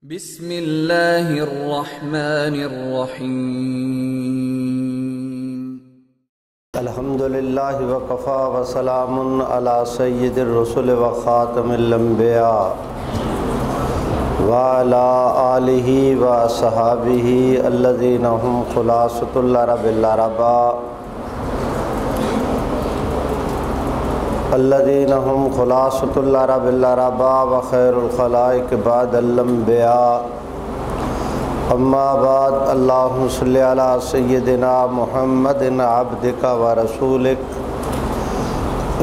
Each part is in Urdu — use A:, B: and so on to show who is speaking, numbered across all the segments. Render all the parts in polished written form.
A: بسم اللہ الرحمن الرحیم
B: الحمدللہ وکفا وسلام علی سید الرسل وخاتم الانبیاء وعلی آلہ وصحابہ الذین هم خلاصۃ العرب العرباء الذین هم خلاصۃ العرب العرباء وخیر الخلائق بعد الانبیاء اما بعد اللہم صلی علی سیدنا محمد عبدک ورسولک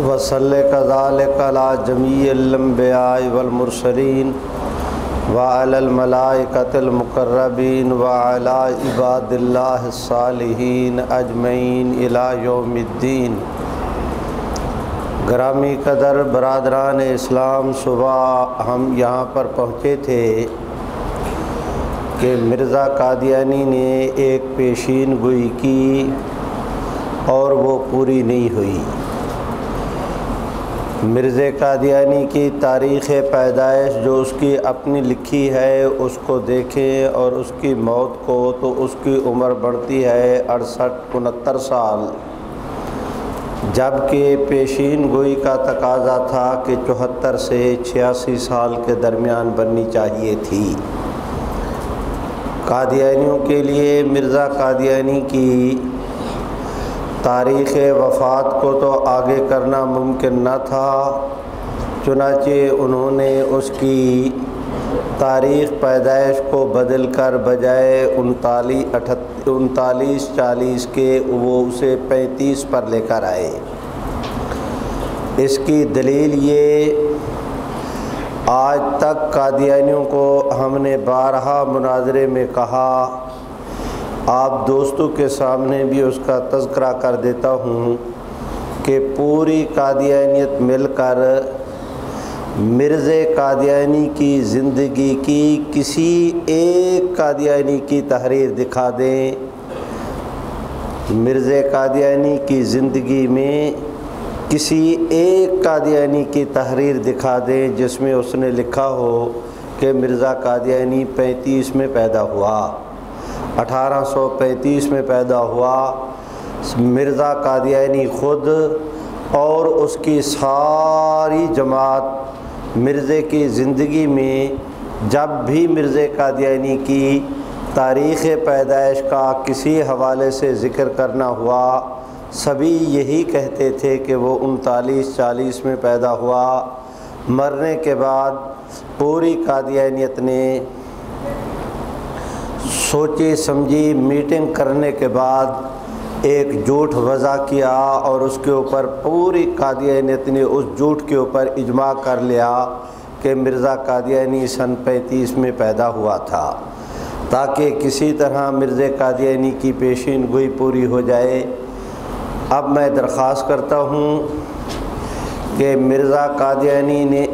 B: وصلی کذالک علی جمیع الانبیاء والمرسلین وعلی الملائکۃ المقربین وعلی عباد اللہ الصالحین اجمعین الی یوم الدین۔ گرامی قدر برادران اسلام، صبح ہم یہاں پر پہنچے تھے کہ مرزا قادیانی نے ایک پیشین گوئی کی اور وہ پوری نہیں ہوئی۔ مرزا قادیانی کی تاریخ پیدائش جو اس کی اپنی لکھی ہے اس کو دیکھیں اور اس کی موت کو تو اس کی عمر بڑھتی ہے 68-69 سال، جبکہ پیشین گوئی کا تقاضا تھا کہ 74 سے 86 سال کے درمیان بننی چاہیے تھی۔ قادیانیوں کے لیے مرزا قادیانی کی تاریخ وفات کو تو آگے کرنا ممکن نہ تھا، چنانچہ انہوں نے اس کی تاریخ پیدائش کو بدل کر بجائے 39-40 کے وہ اسے 35 پر لے کر آئے۔ اس کی دلیل یہ، آج تک قادیانیوں کو ہم نے بارہا مناظرے میں کہا، آپ دوستوں کے سامنے بھی اس کا تذکرہ کر دیتا ہوں کہ پوری قادیانیت مل کر مرزا قادیانی کی زندگی کی کسی ایک قادیانی کی تحریر دکھا دیں، مرزا قادیانی کی زندگی میں کسی ایک قادیانی کی تحریر دکھا دیں جس میں اس نے لکھا ہو کہ مرزا قادیانی 35 میں پیدا ہوا، 1835 میں پیدا ہوا۔ مرزا قادیانی خود اور اس کی ساری جماعت مرزا کی زندگی میں جب بھی مرزا قادیانی کی تاریخ پیدائش کا کسی حوالے سے ذکر کرنا ہوا، سبھی یہی کہتے تھے کہ وہ 39-40 میں پیدا ہوا۔ مرنے کے بعد پوری قادیانیت نے سوچی سمجھی میٹنگ کرنے کے بعد ایک جھوٹ وضع کیا اور اس کے اوپر پوری قادیانیت نے اس جھوٹ کے اوپر اجماع کر لیا کہ مرزا قادیانی سن 35 میں پیدا ہوا تھا، تاکہ کسی طرح مرزا قادیانی کی پیشین گوئی پوری ہو جائے۔ اب میں درخواست کرتا ہوں کہ مرزا قادیانی نے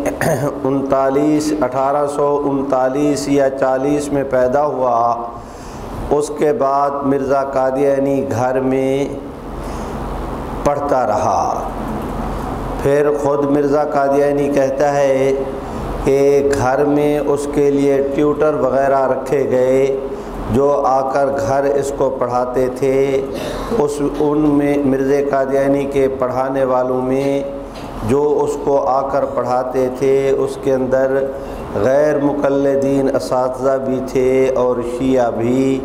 B: 1839 یا 40 میں پیدا ہوا، اس کے بعد مرزا قادیانی گھر میں پڑھتا رہا۔ پھر خود مرزا قادیانی کہتا ہے کہ گھر میں اس کے لیے ٹیوٹر وغیرہ رکھے گئے جو آ کر گھر اس کو پڑھاتے تھے۔ ان میں مرزا قادیانی کے پڑھانے والوں میں جو اس کو آ کر پڑھاتے تھے اس کے اندر غیر مقلدین اساتذہ بھی تھے اور شیعہ بھی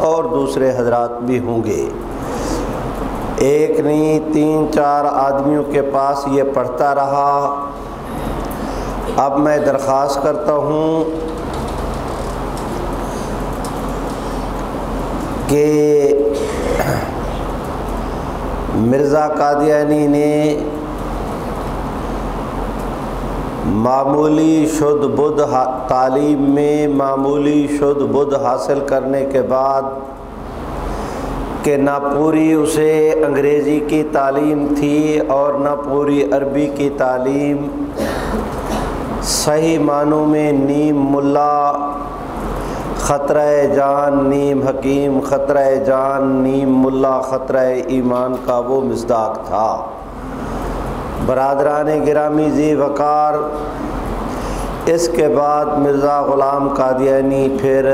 B: اور دوسرے حضرات بھی ہوں گے۔ ایک نہیں 3-4 آدمیوں کے پاس یہ پڑھتا رہا۔ اب میں درخواست کرتا ہوں کہ مرزا قادیانی نے معمولی شد بدھ تعلیم میں معمولی شد بدھ حاصل کرنے کے بعد کہ نہ پوری اسے انگریزی کی تعلیم تھی اور نہ پوری عربی کی تعلیم، صحیح معنوں میں نیم ملا خطرہ جان نیم حکیم، خطرہ جان نیم ملا خطرہ ایمان کا وہ مصداق تھا۔ برادران گرامی ذی وقار، اس کے بعد مرزا غلام قادیانی پھر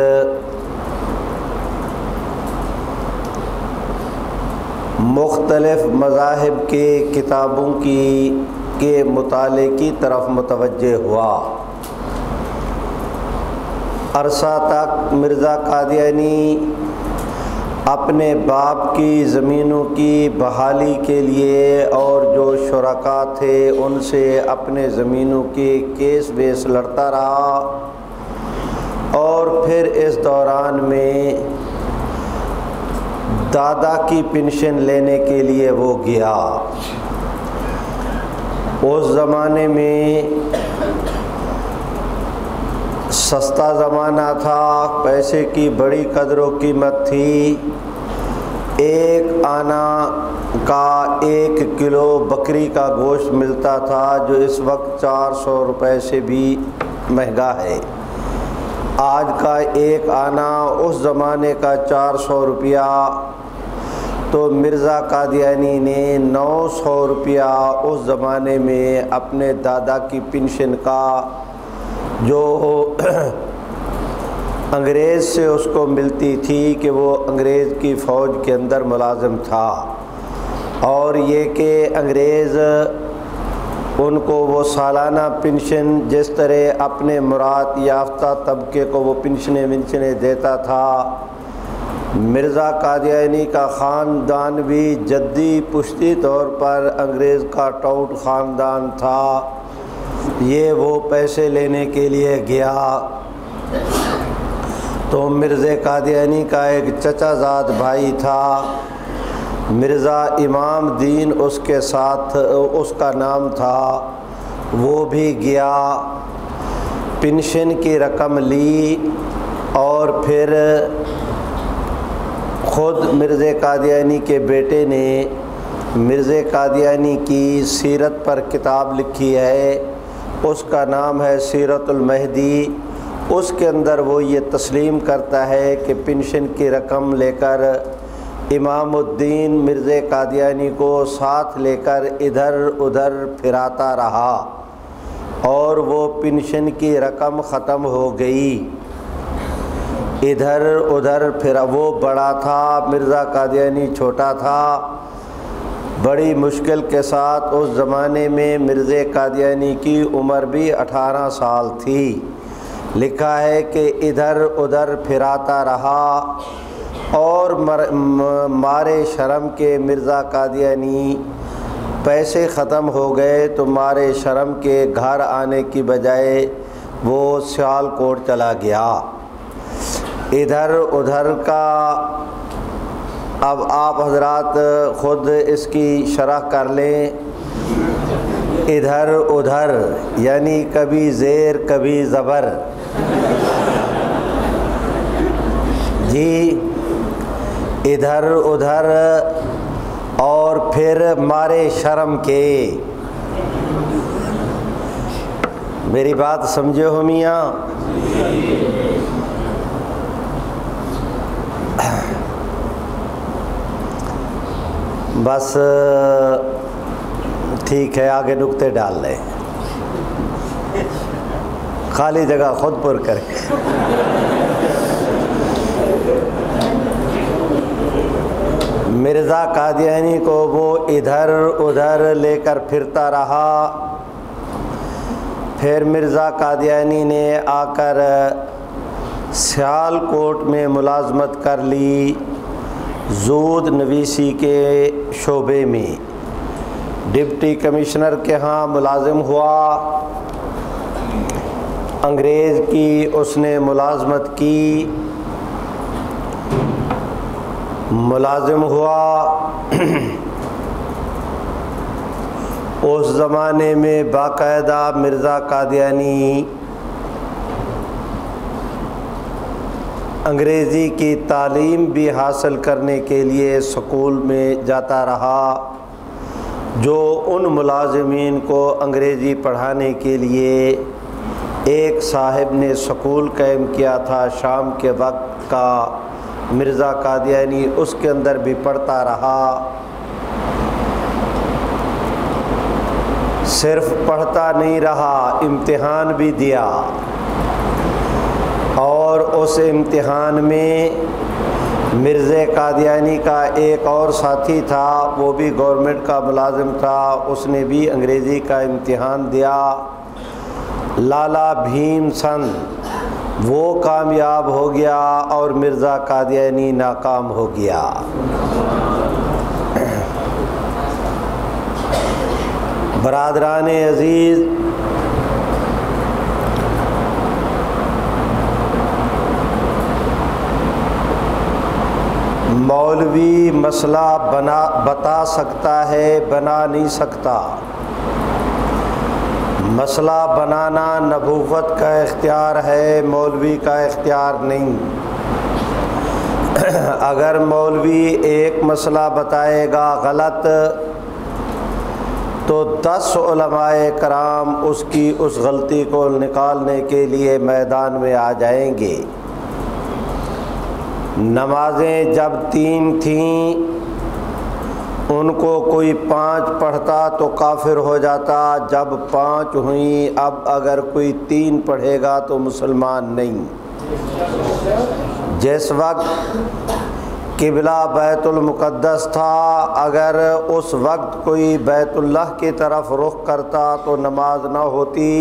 B: مختلف مذاہب کے کتابوں کے مطالعے کی طرف متوجہ ہوا۔ عرصہ تک مرزا قادیانی اپنے باپ کی زمینوں کی بحالی کے لیے اور جو شرکا تھے ان سے اپنے زمینوں کے کیس بیس لڑتا رہا، اور پھر اس دوران میں دادا کی پنشن لینے کے لیے وہ گیا۔ اس زمانے میں سستا زمانہ تھا، پیسے کی بڑی قدر و قیمت تھی۔ 1 آنا کا 1 کلو بکری کا گوشت ملتا تھا، جو اس وقت 400 روپے سے بھی مہنگا ہے۔ آج کا 1 آنا اس زمانے کا 400 روپیہ، تو مرزا قادیانی نے 900 روپیہ اس زمانے میں اپنے دادا کی پنشن کا، جو انگریز سے اس کو ملتی تھی کہ وہ انگریز کی فوج کے اندر ملازم تھا، اور یہ کہ انگریز ان کو وہ سالانہ پنشن جس طرح اپنے مراد یافتہ طبقے کو وہ پنشنیں دیتا تھا، مرزا قادیانی کا خاندان بھی جدی پشتی طور پر انگریز کا ٹوٹ خاندان تھا۔ یہ وہ پیسے لینے کے لیے گیا تو مرزا قادیانی کا ایک چچا زاد بھائی تھا، مرزا امام دین اس کے ساتھ اس کا نام تھا، وہ بھی گیا، پنشن کی رقم لی، اور پھر خود مرزا قادیانی کے بیٹے نے مرزا قادیانی کی سیرت پر کتاب لکھی ہے، اس کا نام ہے سیرت المہدی۔ اس کے اندر وہ یہ تسلیم کرتا ہے کہ پنشن کی رقم لے کر امام الدین مرزا قادیانی کو ساتھ لے کر ادھر ادھر پھراتا رہا، اور وہ پنشن کی رقم ختم ہو گئی، ادھر ادھر پھرا۔ وہ بڑا تھا، مرزا قادیانی چھوٹا تھا۔ بڑی مشکل کے ساتھ اس زمانے میں مرزا قادیانی کی عمر بھی 18 سال تھی۔ لکھا ہے کہ ادھر ادھر پھراتا رہا، اور مارے شرم کے مرزا قادیانی پیسے ختم ہو گئے تو مارے شرم کے گھر آنے کی بجائے وہ سیالکوٹ چلا گیا۔ ادھر ادھر کا اب آپ حضرات خود اس کی شرح کر لیں۔ ادھر ادھر یعنی کبھی زیر کبھی زبر، جی ادھر ادھر، اور پھر مارے شرم کے۔ میری بات سمجھے ہو میاں؟ بس ٹھیک ہے، آگے نقطے ڈال لیں، خالی جگہ خود پر کریں۔ مرزا قادیانی کو وہ ادھر ادھر لے کر پھرتا رہا۔ پھر مرزا قادیانی نے آ کر سیالکوٹ میں ملازمت کر لی، زود نویسی کے شعبے میں ڈپٹی کمشنر کے ہاں ملازم ہوا۔ انگریز کی اس نے ملازمت کی، ملازم ہوا۔ اس زمانے میں باقاعدہ مرزا قادیانی انگریزی کی تعلیم بھی حاصل کرنے کے لیے اسکول میں جاتا رہا، جو ان ملازمین کو انگریزی پڑھانے کے لیے ایک صاحب نے اسکول قائم کیا تھا شام کے وقت کا، مرزا قادیانی اس کے اندر بھی پڑھتا رہا۔ صرف پڑھتا نہیں رہا، امتحان بھی دیا، اور اس امتحان میں مرزا قادیانی کا ایک اور ساتھی تھا، وہ بھی گورنمنٹ کا ملازم تھا، اس نے بھی انگریزی کا امتحان دیا، لالا بھیم سنگھ، وہ کامیاب ہو گیا اور مرزا قادیانی ناکام ہو گیا۔ برادران عزیز، مولوی مسئلہ بتا سکتا ہے، بنا نہیں سکتا۔ مسئلہ بنانا نبوت کا اختیار ہے، مولوی کا اختیار نہیں۔ اگر مولوی ایک مسئلہ بتائے گا غلط تو 10 علماء کرام اس کی اس غلطی کو نکالنے کے لیے میدان میں آ جائیں گے۔ نمازیں جب 3 تھیں، ان کو کوئی 5 پڑھتا تو کافر ہو جاتا، جب 5 ہوئیں اب اگر کوئی 3 پڑھے گا تو مسلمان نہیں۔ جس وقت قبلہ بیت المقدس تھا، اگر اس وقت کوئی بیت اللہ کی طرف رخ کرتا تو نماز نہ ہوتی،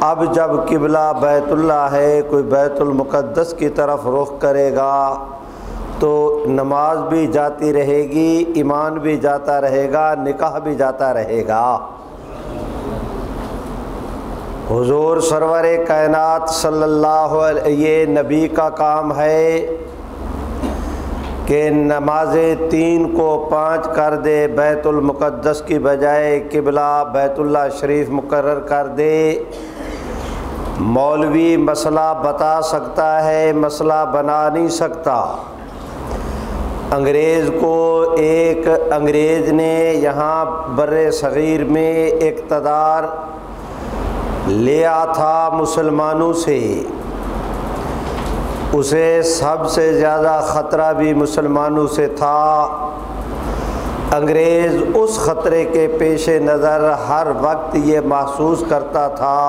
B: اب جب قبلہ بیت اللہ ہے، کوئی بیت المقدس کی طرف رخ کرے گا تو نماز بھی جاتی رہے گی، ایمان بھی جاتا رہے گا، نکاح بھی جاتا رہے گا۔ حضور سرور کائنات صلی اللہ علیہ، یہ نبی کا کام ہے کہ نمازیں 3 کو 5 کر دے، بیت المقدس کی بجائے قبلہ بیت اللہ شریف مقرر کر دے۔ مولوی مسئلہ بتا سکتا ہے، مسئلہ بنا نہیں سکتا۔ انگریز نے یہاں بر صغیر میں اقتدار لیا تھا مسلمانوں سے، اسے سب سے زیادہ خطرہ بھی مسلمانوں سے تھا۔ انگریز اس خطرے کے پیش نظر ہر وقت یہ محسوس کرتا تھا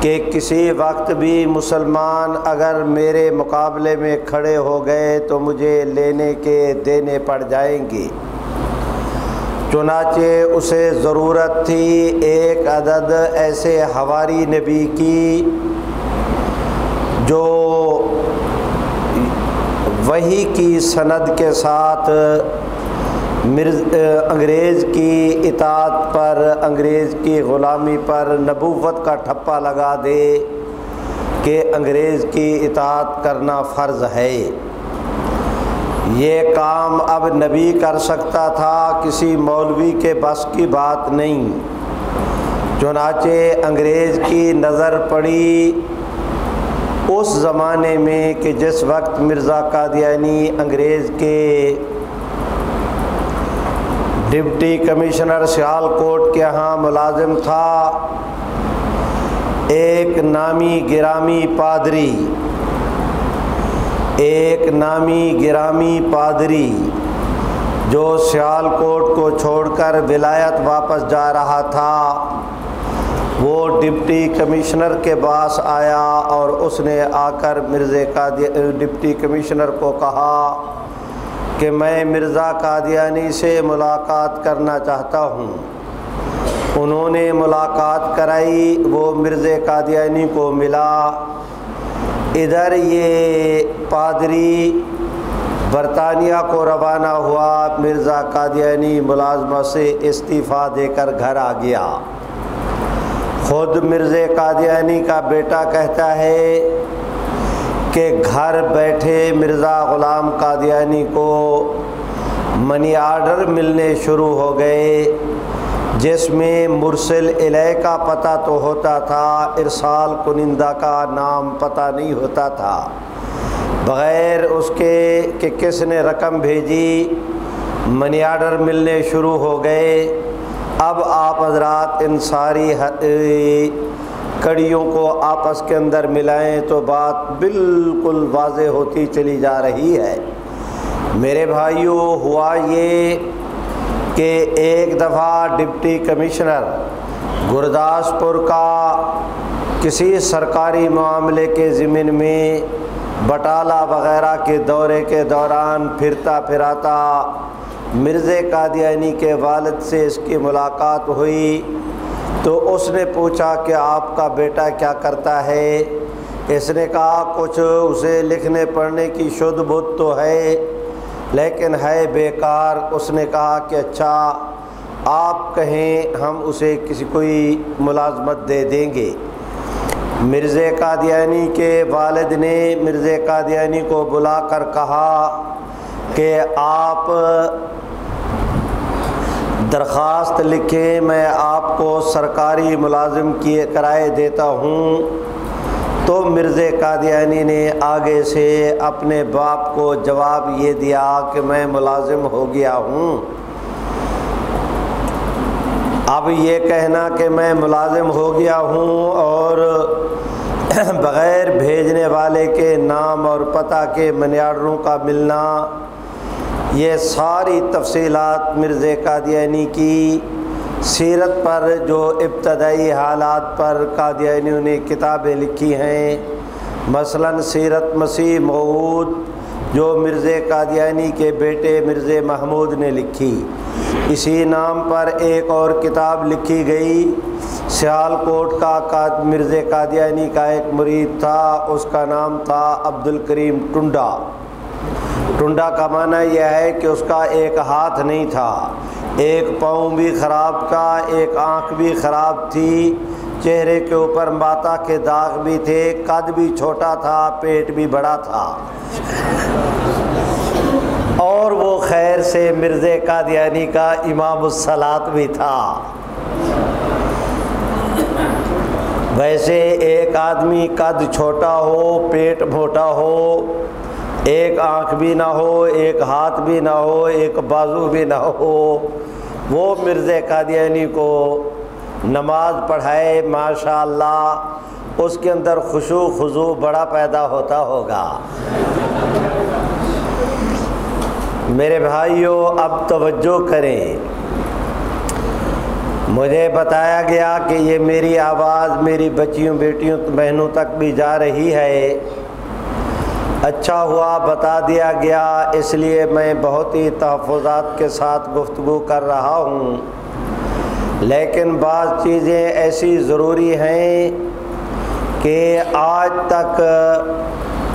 B: کہ کسی وقت بھی مسلمان اگر میرے مقابلے میں کھڑے ہو گئے تو مجھے لینے کے دینے پڑ جائیں گے۔ چنانچہ اسے ضرورت تھی ایک عدد ایسے حواری نبی کی جو وحی کی سند کے ساتھ انگریز کی اطاعت پر، انگریز کی غلامی پر نبوت کا ٹھپا لگا دے کہ انگریز کی اطاعت کرنا فرض ہے۔ یہ کام اب نبی کر سکتا تھا، کسی مولوی کے بس کی بات نہیں۔ چنانچہ انگریز کی نظر پڑی اس زمانے میں کہ جس وقت مرزا قادیانی انگریز کے ڈپٹی کمشنر سیالکوٹ کے ہاں ملازم تھا، ایک نامی گرامی پادری جو سیالکوٹ کو چھوڑ کر ولایت واپس جا رہا تھا، وہ ڈپٹی کمشنر کے پاس آیا اور اس نے آ کر ڈپٹی کمشنر کو کہا کہ میں مرزا قادیانی سے ملاقات کرنا چاہتا ہوں۔ انہوں نے ملاقات کرائی، وہ مرزا قادیانی کو ملا۔ ادھر یہ پادری برطانیہ کو روانہ ہوا، مرزا قادیانی ملازمت سے استعفیٰ دے کر گھر آ گیا۔ خود مرزا قادیانی کا بیٹا کہتا ہے کہ گھر بیٹھے مرزا غلام قادیانی کو منی آرڈر ملنے شروع ہو گئے، جس میں مرسل الیہ کا پتہ تو ہوتا تھا، ارسال کنندہ کا نام پتہ نہیں ہوتا تھا۔ بغیر اس کے کہ کس نے رقم بھیجی منی آرڈر ملنے شروع ہو گئے۔ اب آپ حضرات ان ساری کڑیوں کو آپس کے اندر ملائیں تو بات بالکل واضح ہوتی چلی جا رہی ہے۔ میرے بھائیوں، ہوا یہ کہ ایک دفعہ ڈپٹی کمشنر گرداسپور کا کسی سرکاری معاملے کے ضمن میں بٹالہ وغیرہ کے دورے کے دوران پھرتا پھراتا مرزا قادیانی کے والد سے اس کی ملاقات ہوئی تو اس نے پوچھا کہ آپ کا بیٹا کیا کرتا ہے؟ اس نے کہا کچھ اسے لکھنے پڑھنے کی شدھ بودھ تو ہے لیکن ہے بیکار۔ اس نے کہا کہ اچھا آپ کہیں ہم اسے کوئی ملازمت دے دیں گے۔ مرزا قادیانی کے والد نے مرزا قادیانی کو بلا کر کہا کہ آپ درخواست لکھیں، میں آپ کو سرکاری ملازم کرائے دیتا ہوں۔ تو مرزا قادیانی نے آگے سے اپنے باپ کو جواب یہ دیا کہ میں ملازم ہو گیا ہوں۔ اب یہ کہنا کہ میں ملازم ہو گیا ہوں اور بغیر بھیجنے والے کے نام اور پتہ کے منی آرڈروں کا ملنا، یہ ساری تفصیلات مرزا قادیانی کی سیرت پر جو ابتدائی حالات پر قادیانیوں نے کتابیں لکھی ہیں، مثلاً سیرت مسیح موعود جو مرزا قادیانی کے بیٹے مرزا محمود نے لکھی، اسی نام پر ایک اور کتاب لکھی گئی۔ سیالکوٹ کا مرزا قادیانی کا ایک مرید تھا، اس کا نام تھا عبدالکریم ٹنڈا۔ ٹنڈا کا معنی یہ ہے کہ اس کا ایک ہاتھ نہیں تھا، ایک پاؤں بھی خراب تھا، ایک آنکھ بھی خراب تھی، چہرے کے اوپر ماتا کے داغ بھی تھے، قد بھی چھوٹا تھا، پیٹ بھی بڑا تھا، اور وہ خیر سے مرزا قادیانی کا امام الصلاۃ بھی تھا۔ ویسے ایک آدمی قد چھوٹا ہو، پیٹ موٹا ہو، ایک آنکھ بھی نہ ہو، ایک ہاتھ بھی نہ ہو، ایک بازو بھی نہ ہو، وہ مرزا قادیانی کو نماز پڑھائے، ماشاءاللہ اس کے اندر خشوع خضوع بڑا پیدا ہوتا ہوگا۔ میرے بھائیوں اب توجہ کریں، مجھے بتایا گیا کہ یہ میری آواز میری بچیوں بیٹیوں بہنوں تک بھی جا رہی ہے۔ اچھا ہوا بتا دیا گیا، اس لیے میں بہت ہی تحفظات کے ساتھ گفتگو کر رہا ہوں، لیکن بعض چیزیں ایسی ضروری ہیں کہ آج تک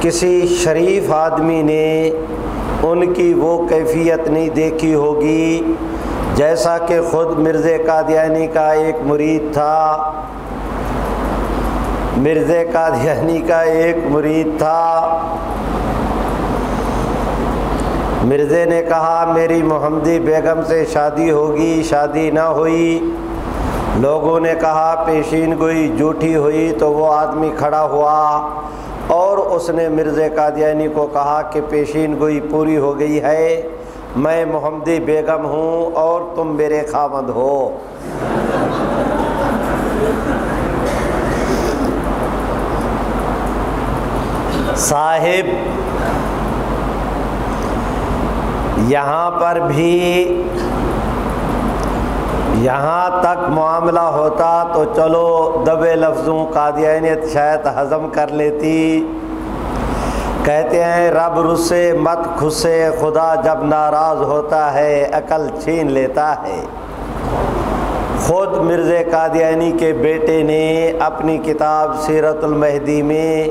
B: کسی شریف آدمی نے ان کی وہ کیفیت نہیں دیکھی ہوگی جیسا کہ خود مرزا قادیانی کا ایک مرید تھا۔ مرزا قادیانی کا ایک مرید تھا، مرزا نے کہا میری محمدی بیگم سے شادی ہوگی، شادی نہ ہوئی، لوگوں نے کہا پیشین گوئی جھوٹی ہوئی، تو وہ آدمی کھڑا ہوا اور اس نے مرزا قادیانی کو کہا کہ پیشین گوئی پوری ہو گئی ہے، میں محمدی بیگم ہوں اور تم میرے خاوند ہو۔ صاحب یہاں پر بھی یہاں تک معاملہ ہوتا تو چلو دبے لفظوں قادیانیت شاید ہضم کر لیتی۔ کہتے ہیں رب رسے مت کھسے، خدا جب ناراض ہوتا ہے عقل چھین لیتا ہے۔ خود مرزا قادیانی کے بیٹے نے اپنی کتاب سیرت المہدی میں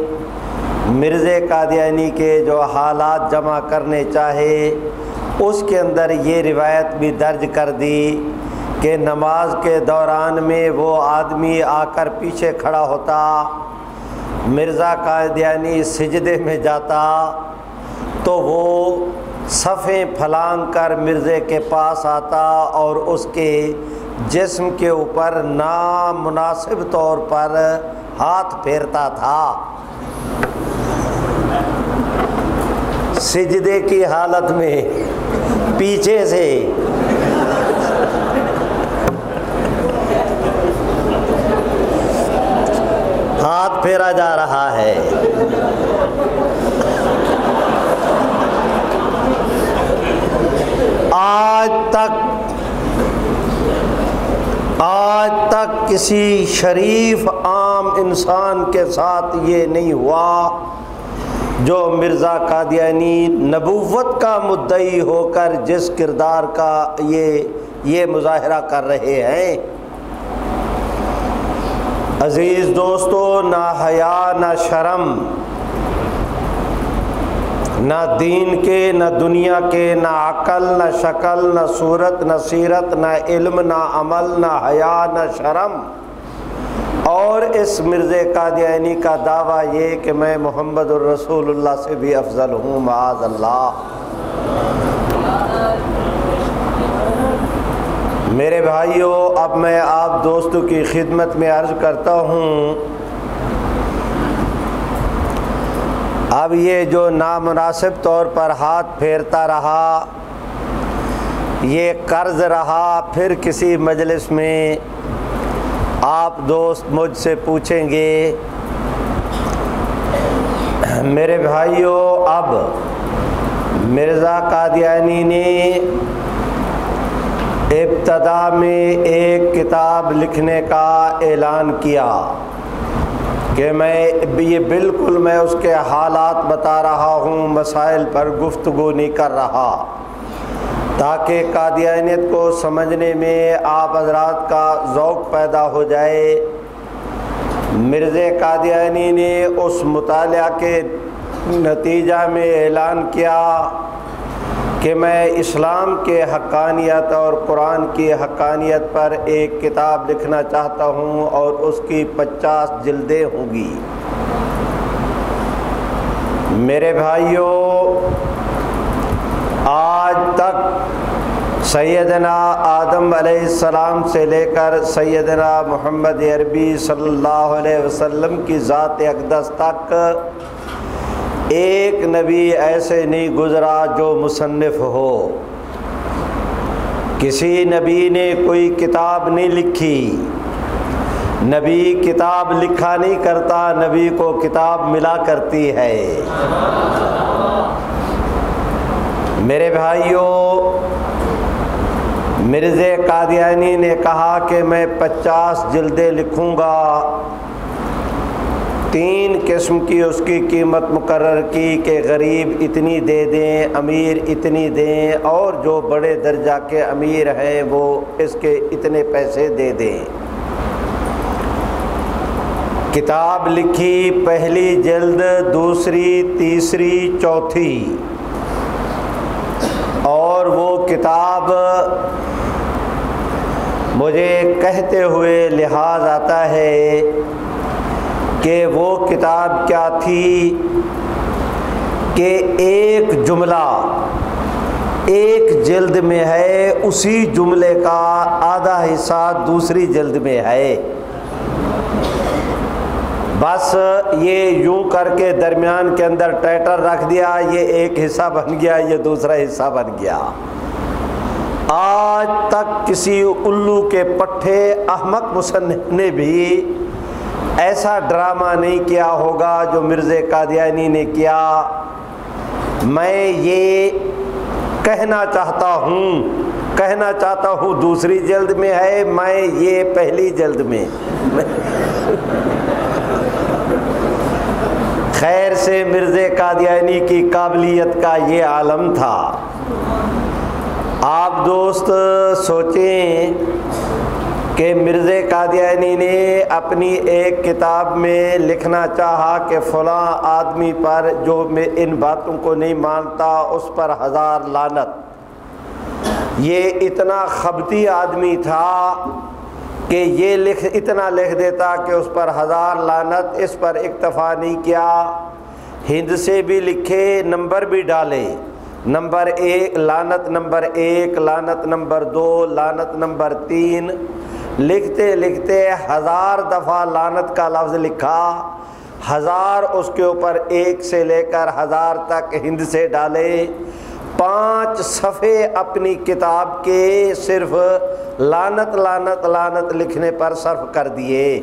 B: مرزا قادیانی کے جو حالات جمع کرنے چاہے اس کے اندر یہ روایت بھی درج کر دی کہ نماز کے دوران میں وہ آدمی آ کر پیچھے کھڑا ہوتا، مرزا قادیانی سجدے میں جاتا تو وہ صفیں پھلانگ کر مرزا کے پاس آتا اور اس کے جسم کے اوپر نامناسب طور پر ہاتھ پھیرتا تھا، سجدے کی حالت میں پیچھے سے۔ ہاتھ پھیرا جا رہا ہے۔ آج تک تک کسی شریف عام انسان کے ساتھ یہ نہیں ہوا جو مرزا قادیانی نبوت کا مدعی ہو کر جس کردار کا یہ مظاہرہ کر رہے ہیں۔ عزیز دوستو، نہ حیا نہ شرم، نہ دین کے نہ دنیا کے، نہ عقل نہ شکل نہ صورت نہ سیرت، نہ علم نہ عمل، نہ حیا نہ شرم، اور اس مرزا قادیانی کا دعویٰ یہ کہ میں محمد الرسول اللہ سے بھی افضل ہوں، معاذ اللہ۔ میرے بھائیو، اب میں آپ دوستوں کی خدمت میں عرض کرتا ہوں، اب یہ جو نامناسب طور پر ہاتھ پھیرتا رہا، یہ قرض رہا، پھر کسی مجلس میں آپ دوست مجھ سے پوچھیں گے میرے بھائیو، اب مرزا قادیانی نے ابتدا میں ایک کتاب لکھنے کا اعلان کیا کہ میں بالکل میں اس کے حالات بتا رہا ہوں، مسائل پر گفتگو نہیں کر رہا، تاکہ قادیانیت کو سمجھنے میں آپ حضرات کا ذوق پیدا ہو جائے۔ مرزا قادیانی نے اس مطالعہ کے نتیجہ میں اعلان کیا کہ میں اسلام کے حقانیت اور قرآن کی حقانیت پر ایک کتاب لکھنا چاہتا ہوں، اور اس کی 50 جلدیں ہوں گی۔ میرے بھائیو، آج تک سیدنا آدم علیہ السلام سے لے کر سیدنا محمد عربی صلی اللہ علیہ وسلم کی ذات اقدس تک ایک نبی ایسے نہیں گزرا جو مصنف ہو۔ کسی نبی نے کوئی کتاب نہیں لکھی، نبی کتاب لکھا نہیں کرتا، نبی کو کتاب ملا کرتی ہے۔ میرے بھائیو، مرزا قادیانی نے کہا کہ میں 50 جلدیں لکھوں گا، 3 قسم کی اس کی قیمت مقرر کی کہ غریب اتنی دے دیں، امیر اتنی دیں، اور جو بڑے درجہ کے امیر ہیں وہ اس کے اتنے پیسے دے دیں۔ کتاب لکھی، پہلی جلد، دوسری، تیسری، چوتھی، اور وہ کتاب مجھے کہتے ہوئے لحاظ آتا ہے کہ وہ کتاب کیا تھی کہ ایک جملہ ایک جلد میں ہے، اسی جملے کا آدھا حصہ دوسری جلد میں ہے، بس یہ یوں کر کے درمیان کے اندر ٹائٹل رکھ دیا، یہ ایک حصہ بن گیا، یہ دوسرا حصہ بن گیا۔ آج تک کسی الو کے پٹھے احمق مصنف نے بھی ایسا ڈرامہ نہیں کیا ہوگا جو مرزا قادیانی نے کیا۔ میں یہ کہنا چاہتا ہوں دوسری جلد میں ہے، میں یہ پہلی جلد میں خیر سے مرزا قادیانی کی قابلیت کا یہ عالم تھا۔ آپ دوست سوچیں کہ مرزا قادیانی نے اپنی ایک کتاب میں لکھنا چاہا کہ فلاں آدمی پر جو ان باتوں کو نہیں مانتا اس پر 1000 لعنت۔ یہ اتنا خبتی آدمی تھا کہ یہ اتنا لکھ دیتا کہ اس پر 1000 لعنت، اس پر اکتفا نہیں کیا، ہند سے بھی لکھے، نمبر بھی ڈالے، نمبر 1 لعنت، نمبر 1 لعنت، نمبر 2 لعنت، نمبر 3، لکھتے لکھتے 1000 دفعہ لعنت کا لفظ لکھا، 1000 اس کے اوپر 1 سے لے کر 1000 تک ہند سے ڈالے، 5 صفحے اپنی کتاب کے صرف لعنت لعنت لعنت لکھنے پر صرف کر دیے۔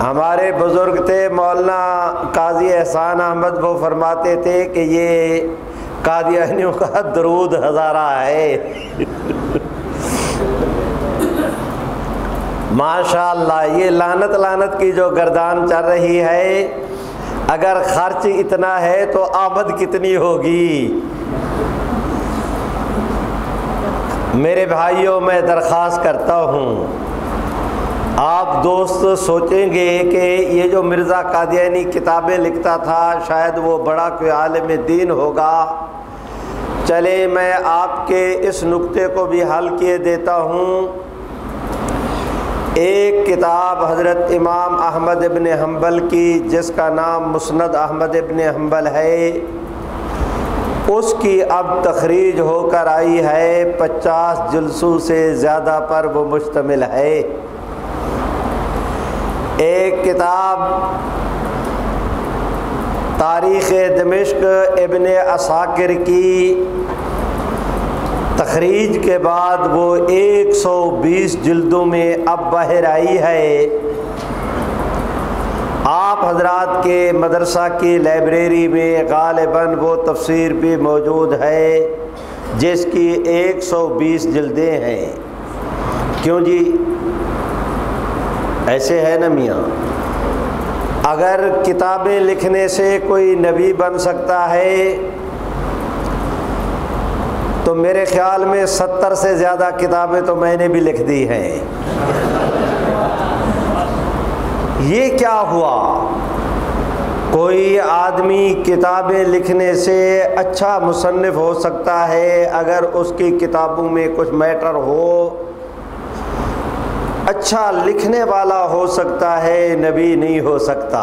B: ہمارے بزرگ تھے مولانا قاضی احسان احمد، وہ فرماتے تھے کہ یہ قادیانیوں کا درود ہزارہ ہے۔ ماشاءاللہ یہ لعنت کی جو گردان چل رہی ہے، اگر خرچ اتنا ہے تو آمد کتنی ہوگی؟ میرے بھائیوں، میں درخواست کرتا ہوں، آپ دوست سوچیں گے کہ یہ جو مرزا قادیانی کتابیں لکھتا تھا شاید وہ بڑا کوئی عالم دین ہوگا۔ چلیں میں آپ کے اس نکتے کو بھی حل کیے دیتا ہوں۔ ایک کتاب حضرت امام احمد ابن حنبل کی جس کا نام مسند احمد ابن حنبل ہے، اس کی اب تخریج ہو کر آئی ہے، 50 جلسوں سے زیادہ پر وہ مشتمل ہے۔ ایک کتاب تاریخ دمشق ابن عساکر کی تخریج کے بعد وہ 120 جلدوں میں اب باہر آئی ہے۔ آپ حضرات کے مدرسہ کی لائبریری میں غالباً وہ تفسیر بھی موجود ہے جس کی 120 جلدیں ہیں۔ کیوں جی؟ ایسے ہے نا میاں، اگر کتابیں لکھنے سے کوئی نبی بن سکتا ہے تو میرے خیال میں 70 سے زیادہ کتابیں تو میں نے بھی لکھ دی ہیں۔ یہ کیا ہوا؟ کوئی آدمی کتابیں لکھنے سے اچھا مصنف ہو سکتا ہے اگر اس کی کتابوں میں کچھ میٹر ہو، اچھا لکھنے والا ہو سکتا ہے، نبی نہیں ہو سکتا۔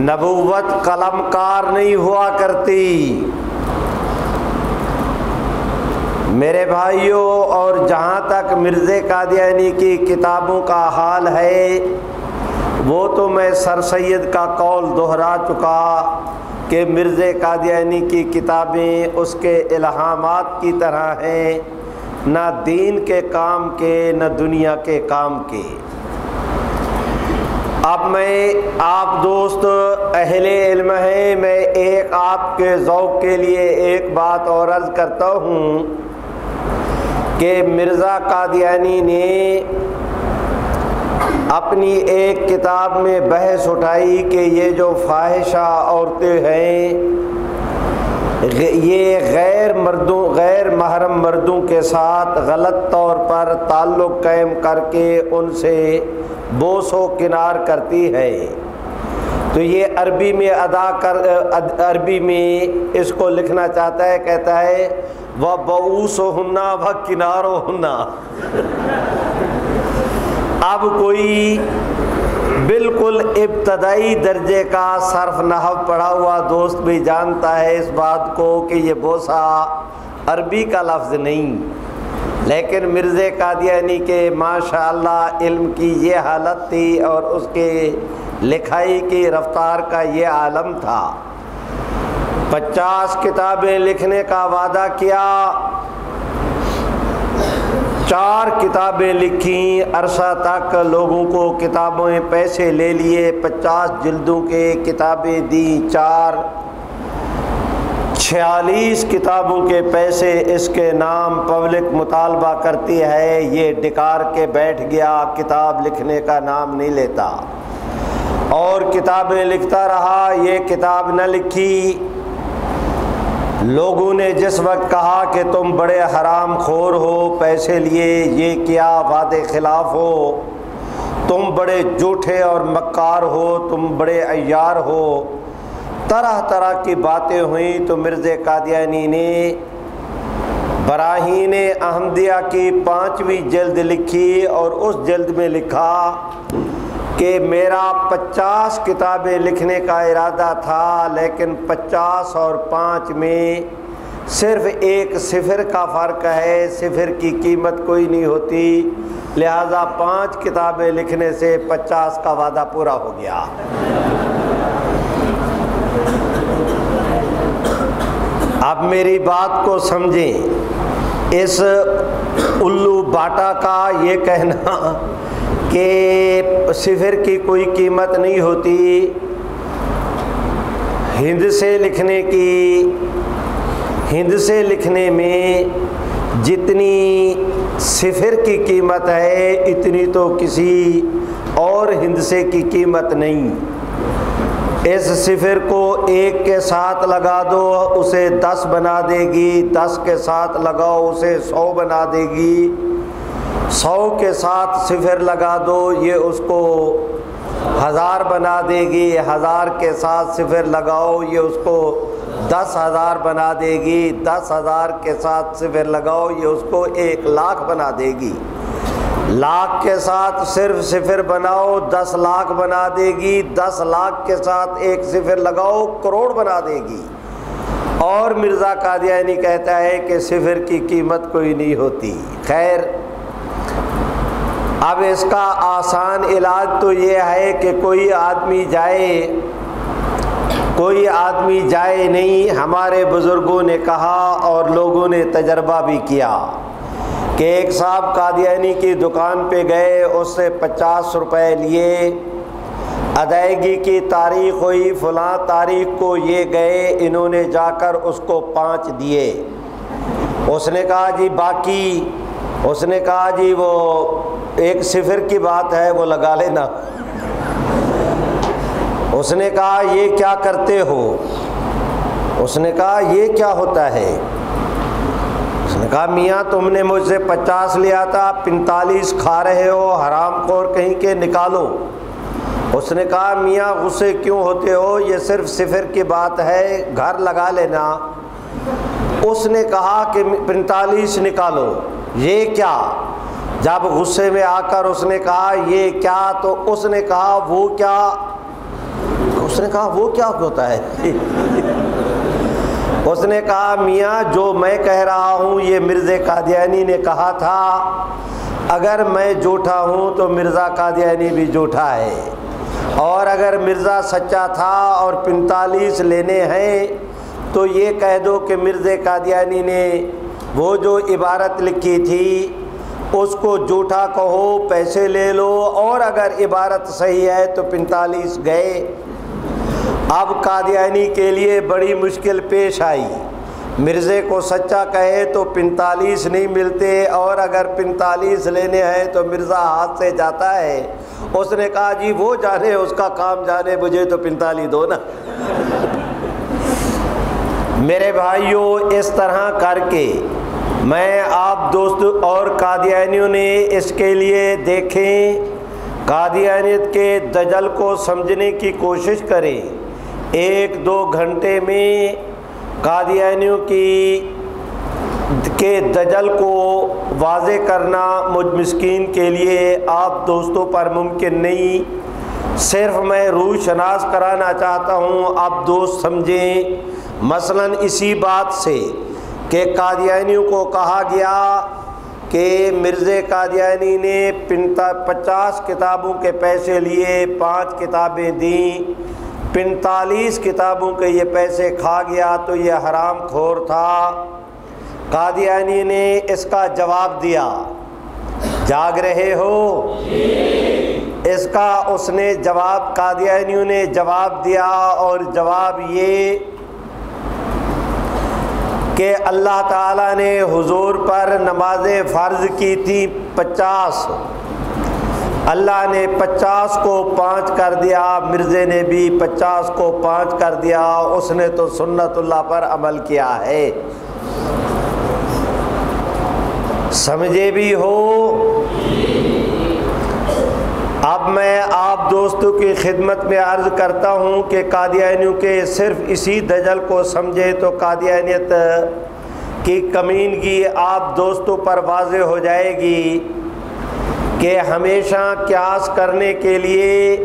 B: نبوت قلم کار نہیں ہوا کرتی میرے بھائیوں۔ اور جہاں تک مرزا قادیانی کی کتابوں کا حال ہے، وہ تو میں سر سید کا قول دہرا چکا کہ مرزا قادیانی کی کتابیں اس کے الہامات کی طرح ہیں، نہ دین کے کام کے نہ دنیا کے کام کے۔ اب میں آپ دوست اہل علم ہیں، میں ایک آپ کے ذوق کے لیے ایک بات اور عرض کرتا ہوں کہ مرزا قادیانی نے اپنی ایک کتاب میں بحث اٹھائی کہ یہ جو فاحشہ عورتیں ہیں یہ غیر محرم مردوں کے ساتھ غلط طور پر تعلق قائم کر کے ان سے بوس و کنار کرتی ہے، تو یہ عربی میں اس کو لکھنا چاہتا ہے، کہتا ہے وَبَعُوسُهُنَّ وَكِنَارُهُنَّ۔ اب کوئی بالکل ابتدائی درجے کا صرف نحو پڑھا ہوا دوست بھی جانتا ہے اس بات کو کہ یہ بوسہ عربی کا لفظ نہیں، لیکن مرزا قادیانی کے ماشاءاللہ علم کی یہ حالت تھی اور اس کے لکھائی کی رفتار کا یہ عالم تھا۔ 50 کتابیں لکھنے کا وعدہ کیا، 4 کتابیں لکھیں، عرصہ تک لوگوں کو کتابوں میں پیسے لے لیے، 50 جلدوں کے کتابیں دیں، 46 کتابوں کے پیسے اس کے نام پبلک مطالبہ کرتی ہے، یہ ڈکار کے بیٹھ گیا، کتاب لکھنے کا نام نہیں لیتا، اور کتابیں لکھتا رہا، یہ کتاب نہ لکھی۔ لوگوں نے جس وقت کہا کہ تم بڑے حرام خور ہو، پیسے لیے یہ کیا، وعدے خلاف ہو، تم بڑے جھوٹے اور مکار ہو، تم بڑے عیار ہو، طرح طرح کی باتیں ہوئیں، تو مرزا قادیانی نے براہین احمدیہ کی 5ویں جلد لکھی، اور اس جلد میں لکھا کہ میرا 50 کتابیں لکھنے کا ارادہ تھا، لیکن 50 اور 5 میں صرف ایک صفر کا فرق ہے، صفر کی قیمت کوئی نہیں ہوتی، لہذا 5 کتابیں لکھنے سے 50 کا وعدہ پورا ہو گیا۔ اب میری بات کو سمجھیں، اس الو باٹا کا یہ کہنا کہ صفر کی کوئی قیمت نہیں ہوتی، ہند سے لکھنے میں جتنی صفر کی قیمت ہے اتنی تو کسی اور ہندسے کی قیمت نہیں۔ اس صفر کو 1 کے ساتھ لگا دو اسے 10 بنا دے گی، 10 کے ساتھ لگاؤ اسے 100 بنا دے گی، 100 کے ساتھ صفر لگا دو یہ اس کو 1000 بنا دے گی، 1000 کے ساتھ صفر لگاؤ یہ اس کو 10,000 بنا دے گی، 10,000 کے ساتھ صفر لگاؤ یہ اس کو 1,00,000 بنا دے گی، لاکھ کے ساتھ صرف صفر بناؤ 10 لاکھ بنا دے گی، 10 لاکھ کے ساتھ ایک صفر لگاؤ کروڑ بنا دے گی۔ اور مرزا قادیانی کہتا ہے کہ صفر کی قیمت کوئی نہیں ہوتی۔ خیر، اب اس کا آسان علاج تو یہ ہے کہ کوئی آدمی جائے نہیں۔ ہمارے بزرگوں نے کہا اور لوگوں نے تجربہ بھی کیا کہ ایک صاحب قادیانی کی دکان پہ گئے، اس سے 50 روپے لیے، ادائیگی کی تاریخ ہوئی فلاں تاریخ کو، یہ گئے، انہوں نے جا کر اس کو 5 دیے۔ اس نے کہا جی باقی، اس نے کہا جی وہ ایک صفر کی بات ہے وہ لگا لینا۔ اس نے کہا یہ کیا کرتے ہو؟ اس نے کہا یہ کیا ہوتا ہے؟ اس نے کہا میاں تم نے مجھ سے 50 لیا تھا، 45 کھا رہے ہو، حرام خور کہیں کے، نکالو۔ اس نے کہا میاں غصے کیوں ہوتے ہو، یہ صرف صفر کی بات ہے، گھر لگا لینا۔ اس نے کہا کہ 45 نکالو۔ یہ کیا؟ جب غصے میں آ کر اس نے کہا یہ کیا، تو اس نے کہا وہ کیا؟ اس نے کہا وہ کیا ہوتا ہے؟ اس نے کہا میاں جو میں کہہ رہا ہوں یہ مرزا قادیانی نے کہا تھا، اگر میں جھوٹا ہوں تو مرزا قادیانی بھی جھوٹا ہے، اور اگر مرزا سچا تھا اور 45 لینے ہیں تو یہ کہہ دو کہ مرزا قادیانی نے وہ جو عبارت لکھی تھی اس کو جھوٹا کہو، پیسے لے لو، اور اگر عبارت صحیح ہے تو 45 گئے۔ اب قادیانی کے لیے بڑی مشکل پیش آئی، مرزے کو سچا کہے تو 45 نہیں ملتے، اور اگر 45 لینے ہیں تو مرزا ہاتھ سے جاتا ہے۔ اس نے کہا جی وہ جانے، اس کا کام جانے، مجھے تو 45 دو نا۔ میرے بھائیوں، اس طرح کر کے میں آپ دوست اور قادیانیوں نے اس کے لیے دیکھیں، قادیانیت کے دجل کو سمجھنے کی کوشش کریں۔ 1-2 گھنٹے میں قادیانیوں کے دجل کو واضح کرنا مجھ مسکین کے لیے آپ دوستوں پر ممکن نہیں، صرف میں روح شناس کرانا چاہتا ہوں، آپ دوست سمجھیں۔ مثلاً اسی بات سے کہ قادیانیوں کو کہا گیا کہ مرزا قادیانی نے 50 کتابوں کے پیسے لیے، 5 کتابیں دیں، 45 کتابوں کے یہ پیسے کھا گیا تو یہ حرام خور تھا۔ قادیانی نے اس کا جواب دیا، جاگ رہے ہو؟ اس کا اس نے جواب، قادیانیوں نے جواب دیا، اور جواب یہ کہ اللہ تعالیٰ نے حضور پر نمازیں فرض کی تھی 50، اللہ نے 50 کو 5 کر دیا، مرزے نے بھی 50 کو 5 کر دیا، اس نے تو سنت اللہ پر عمل کیا ہے۔ سمجھے بھی ہو؟ اب میں آپ دوستوں کی خدمت میں عرض کرتا ہوں کہ قادیانیوں کے صرف اسی دجل کو سمجھے تو قادیانیت کی کمینگی آپ دوستوں پر واضح ہو جائے گی کہ ہمیشہ قیاس کرنے کے لیے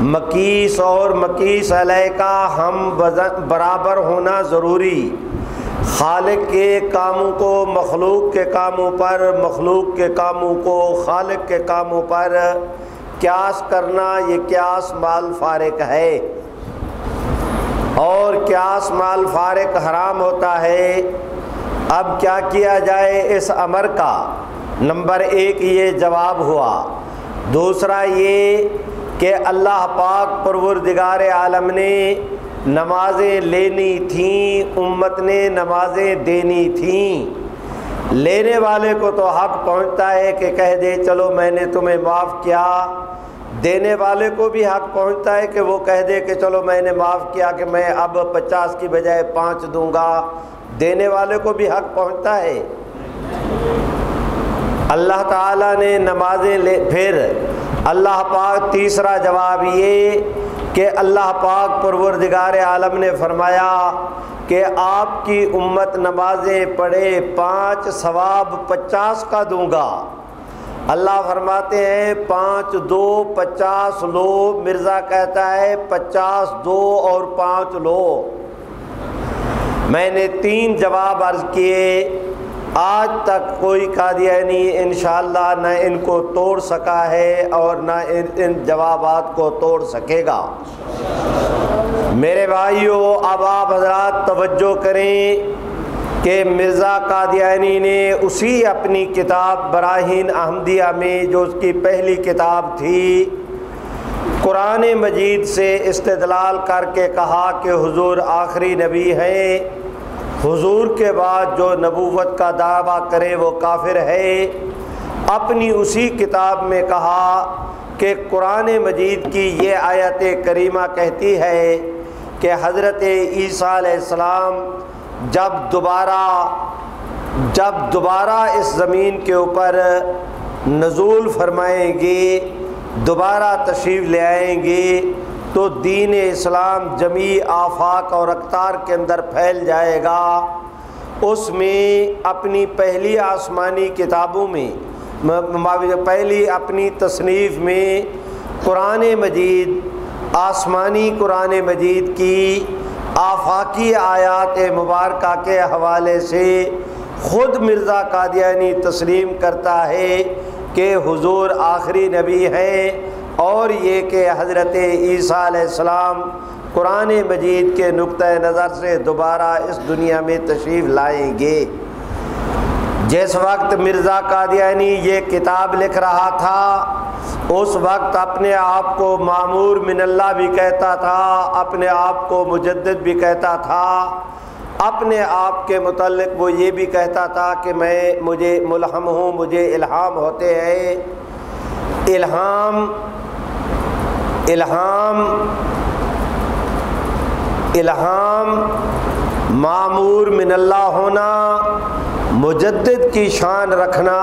B: مقیس اور مقیس علیہ کا ہم برابر ہونا ضروری، خالق کے کاموں کو مخلوق کے کاموں پر، مخلوق کے کاموں کو خالق کے کاموں پر قیاس کرنا، یہ قیاس مال فارق ہے، اور قیاس مال فارق حرام ہوتا ہے۔ اب کیا کیا جائے اس امر کا؟ نمبر 1 یہ جواب ہوا۔ دوسرا یہ کہ اللہ پاک پروردگار عالم نے نمازیں لینی تھیں، امت نے نمازیں دینی تھیں، لینے والے کو تو حق پہنچتا ہے کہ کہہ دے چلو میں نے تمہیں معاف کیا، دینے والے کو بھی حق پہنچتا ہے کہ وہ کہہ دے کہ چلو میں نے معاف کیا کہ میں اب 50 کی بجائے 5 دوں گا، دینے والے کو بھی حق پہنچتا ہے۔ اللہ تعالیٰ نے نمازیں پھر اللہ پاک تیسرا جواب یہ کہ اللہ پاک پروردگار عالم نے فرمایا کہ آپ کی امت نمازیں پڑھے 5 ثواب 50 کا دوں گا۔ اللہ فرماتے ہیں 5 2 50 لو، مرزا کہتا ہے 50 دو اور 5 لو۔ میں نے 3 جواب عرض کیے، آج تک کوئی قادیانی انشاءاللہ نہ ان کو توڑ سکا ہے اور نہ ان جوابات کو توڑ سکے گا۔ میرے بھائیو، اب آپ حضرات توجہ کریں کہ مرزا قادیانی نے اسی اپنی کتاب براہین احمدیہ میں، جو اس کی پہلی کتاب تھی، قرآن مجید سے استدلال کر کے کہا کہ حضور آخری نبی ہیں، حضور کے بعد جو نبوت کا دعویٰ کرے وہ کافر ہے۔ اپنی اسی کتاب میں کہا کہ قرآن مجید کی یہ آیت کریمہ کہتی ہے کہ حضرت عیسیٰ علیہ السلام جب دوبارہ اس زمین کے اوپر نزول فرمائیں گے، دوبارہ تشریف لے آئیں گے، تو دین اسلام جمیع آفاق اور اقطار کے اندر پھیل جائے گا۔ اس میں اپنی پہلی آسمانی کتابوں میں، پہلی اپنی تصنیف میں قرآن مجید، آسمانی قرآن مجید کی آفاقی آیات مبارکہ کے حوالے سے خود مرزا قادیانی تسلیم کرتا ہے کہ حضور آخری نبی ہیں، اور یہ کہ حضرت عیسیٰ علیہ السلام قرآن مجید کے نقطہ نظر سے دوبارہ اس دنیا میں تشریف لائیں گے۔ جس وقت مرزا قادیانی یہ کتاب لکھ رہا تھا، اس وقت اپنے آپ کو مامور من اللہ بھی کہتا تھا، اپنے آپ کو مجدد بھی کہتا تھا، اپنے آپ کے متعلق وہ یہ بھی کہتا تھا کہ مجھے ملہم ہوں، مجھے الہام ہوتے ہیں۔ الہام مامور من اللہ ہونا، مجدد کی شان رکھنا،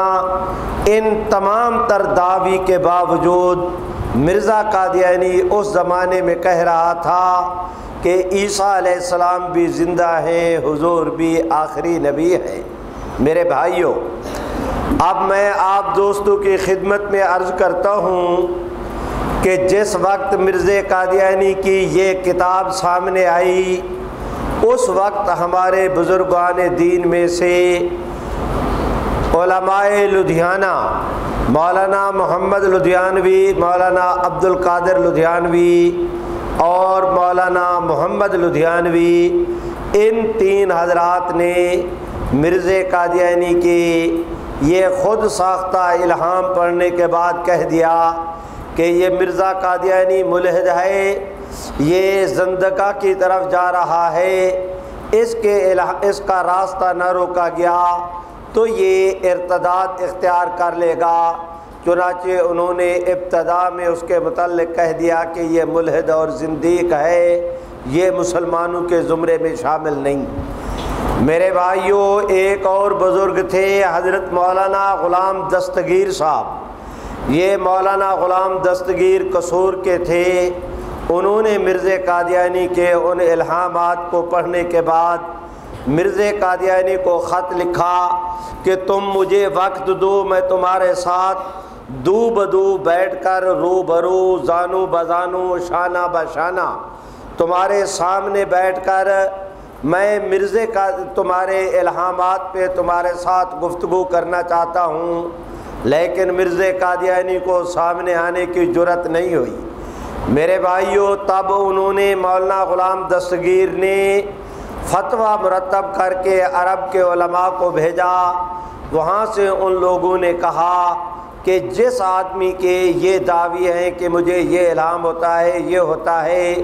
B: ان تمام تر دعوی کے باوجود مرزا قادیانی اس زمانے میں کہہ رہا تھا کہ عیسیٰ علیہ السلام بھی زندہ ہیں، حضور بھی آخری نبی ہیں۔ میرے بھائیوں، اب میں آپ دوستوں کی خدمت میں عرض کرتا ہوں کہ جس وقت مرزا قادیانی کی یہ کتاب سامنے آئی، اس وقت ہمارے بزرگان دین میں سے علماء لدھیانہ، مولانا محمد لدھیانوی، مولانا عبد القادر لدھیانوی اور مولانا محمد لدھیانوی، ان 3 حضرات نے مرزا قادیانی کی یہ خود ساختہ الہام پڑھنے کے بعد کہہ دیا کہ یہ مرزا قادیانی ملحد ہے، یہ زندقہ کی طرف جا رہا ہے، اس کا راستہ نہ روکا گیا تو یہ ارتداد اختیار کر لے گا۔ چنانچہ انہوں نے ابتدا میں اس کے متعلق کہہ دیا کہ یہ ملحد اور زندیق ہے، یہ مسلمانوں کے زمرے میں شامل نہیں۔ میرے بھائیوں، ایک اور بزرگ تھے حضرت مولانا غلام دستگیر صاحب، یہ مولانا غلام دستگیر قصور کے تھے۔ انہوں نے مرزا قادیانی کے ان الہامات کو پڑھنے کے بعد مرزا قادیانی کو خط لکھا کہ تم مجھے وقت دو، میں تمہارے ساتھ دو بدو بیٹھ کر روبرو، زانو بزانو، شانہ بشانہ تمہارے سامنے بیٹھ کر میں مرزا کا تمہارے الہامات پہ تمہارے ساتھ گفتگو کرنا چاہتا ہوں، لیکن مرزا قادیانی کو سامنے آنے کی جرأت نہیں ہوئی۔ میرے بھائیوں، تب انہوں نے مولانا غلام دستگیر نے فتویٰ مرتب کر کے عرب کے علماء کو بھیجا۔ وہاں سے ان لوگوں نے کہا کہ جس آدمی کے یہ دعوی ہیں کہ مجھے یہ الہام ہوتا ہے، یہ ہوتا ہے،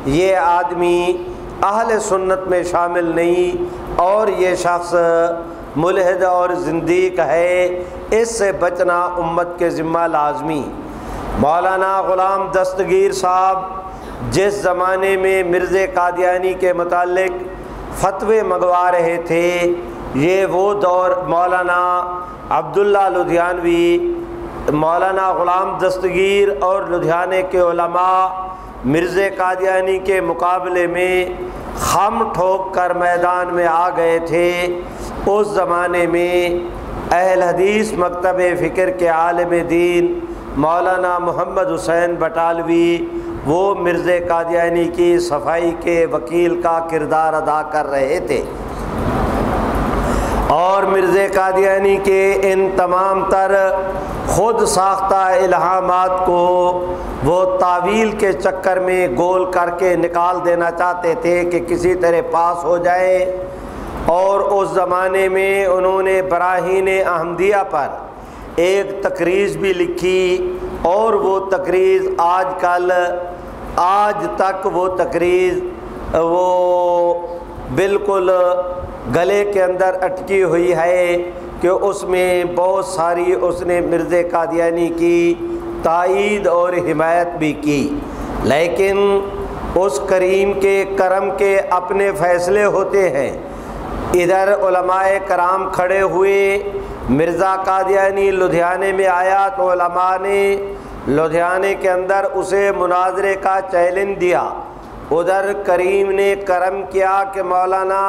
B: یہ آدمی اہل سنت میں شامل نہیں، اور یہ شخص ملحد اور زندیق ہے، اس سے بچنا امت کے ذمہ لازمی۔ مولانا غلام دستگیر صاحب جس زمانے میں مرزا قادیانی کے متعلق فتوے منگوا رہے تھے، یہ وہ دور مولانا عبداللہ لدھیانوی، مولانا غلام دستگیر اور لدھیانے کے علماء مرزا قادیانی کے مقابلے میں خم ٹھوک کر میدان میں آ گئے تھے۔ اس زمانے میں اہل حدیث مکتب فکر کے عالم دین مولانا محمد حسین بٹالوی وہ مرزا قادیانی کی صفائی کے وکیل کا کردار ادا کر رہے تھے، اور مرزا قادیانی کے ان تمام تر خود ساختہ الہامات کو وہ تعویل کے چکر میں گول کر کے نکال دینا چاہتے تھے کہ کسی طرح پاس ہو جائے۔ اور اس زمانے میں انہوں نے براہین احمدیہ پر ایک تقریر بھی لکھی، اور وہ تقریر آج تک وہ تقریر وہ بالکل گلے کے اندر اٹکی ہوئی ہے کہ اس میں بہت ساری اس نے مرزا قادیانی کی تائید اور حمایت بھی کی، لیکن اس کریم کے کرم کے اپنے فیصلے ہوتے ہیں۔ ادھر علماء کرام کھڑے ہوئے، مرزا قادیانی لدھیانے میں آیا تو علماء نے لدھیانے کے اندر اسے مناظرے کا چیلنج دیا۔ ادھر کریم نے کرم کیا کہ مولانا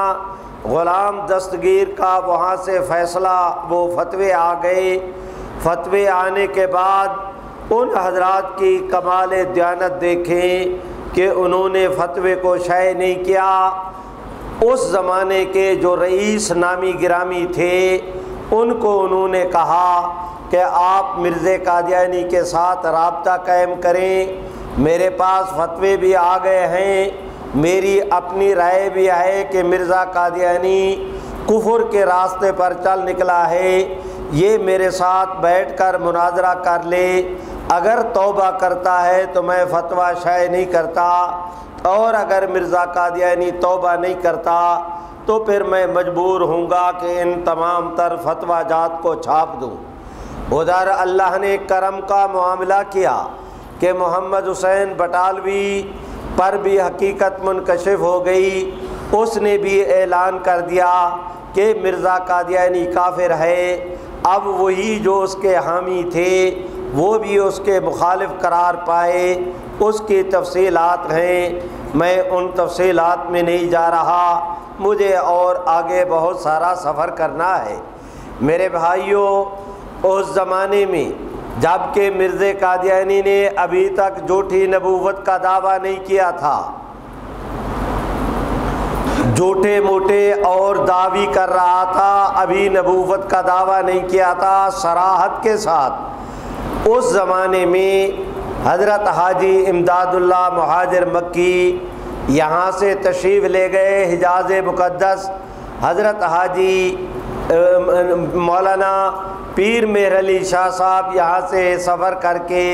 B: غلام دستگیر کا وہاں سے فیصلہ وہ فتوے آ گئے۔ فتوے آنے کے بعد ان حضرات کی کمال دیانت دیکھیں کہ انہوں نے فتوے کو شائع نہیں کیا۔ اس زمانے کے جو رئیس نامی گرامی تھے ان کو انہوں نے کہا کہ آپ مرزا قادیانی کے ساتھ رابطہ قائم کریں، میرے پاس فتوے بھی آ گئے ہیں، میری اپنی رائے بھی ہے کہ مرزا قادیانی کفر کے راستے پر چل نکلا ہے، یہ میرے ساتھ بیٹھ کر مناظرہ کر لے، اگر توبہ کرتا ہے تو میں فتویٰ شائع نہیں کرتا، اور اگر مرزا قادیانی توبہ نہیں کرتا تو پھر میں مجبور ہوں گا کہ ان تمام تر فتویٰ جات کو چھاپ دوں۔ ادھر اللہ نے کرم کا معاملہ کیا کہ محمد حسین بٹالوی پر بھی حقیقت منکشف ہو گئی، اس نے بھی اعلان کر دیا کہ مرزا قادیانی کافر ہے۔ اب وہی جو اس کے حامی تھے وہ بھی اس کے مخالف قرار پائے، اس کی تفصیلات ہیں، میں ان تفصیلات میں نہیں جا رہا، مجھے اور آگے بہت سارا سفر کرنا ہے۔ میرے بھائیوں، اس زمانے میں جب کہ مرزا قادیانی نے ابھی تک جھوٹی نبوت کا دعویٰ نہیں کیا تھا، جھوٹے موٹے اور دعوی کر رہا تھا، ابھی نبوت کا دعویٰ نہیں کیا تھا صراحت کے ساتھ، اس زمانے میں حضرت حاجی امداد اللہ مہاجر مکی یہاں سے تشریف لے گئے حجاز مقدس۔ حضرت حاجی مولانا پیر مہر علی شاہ صاحب یہاں سے سفر کر کے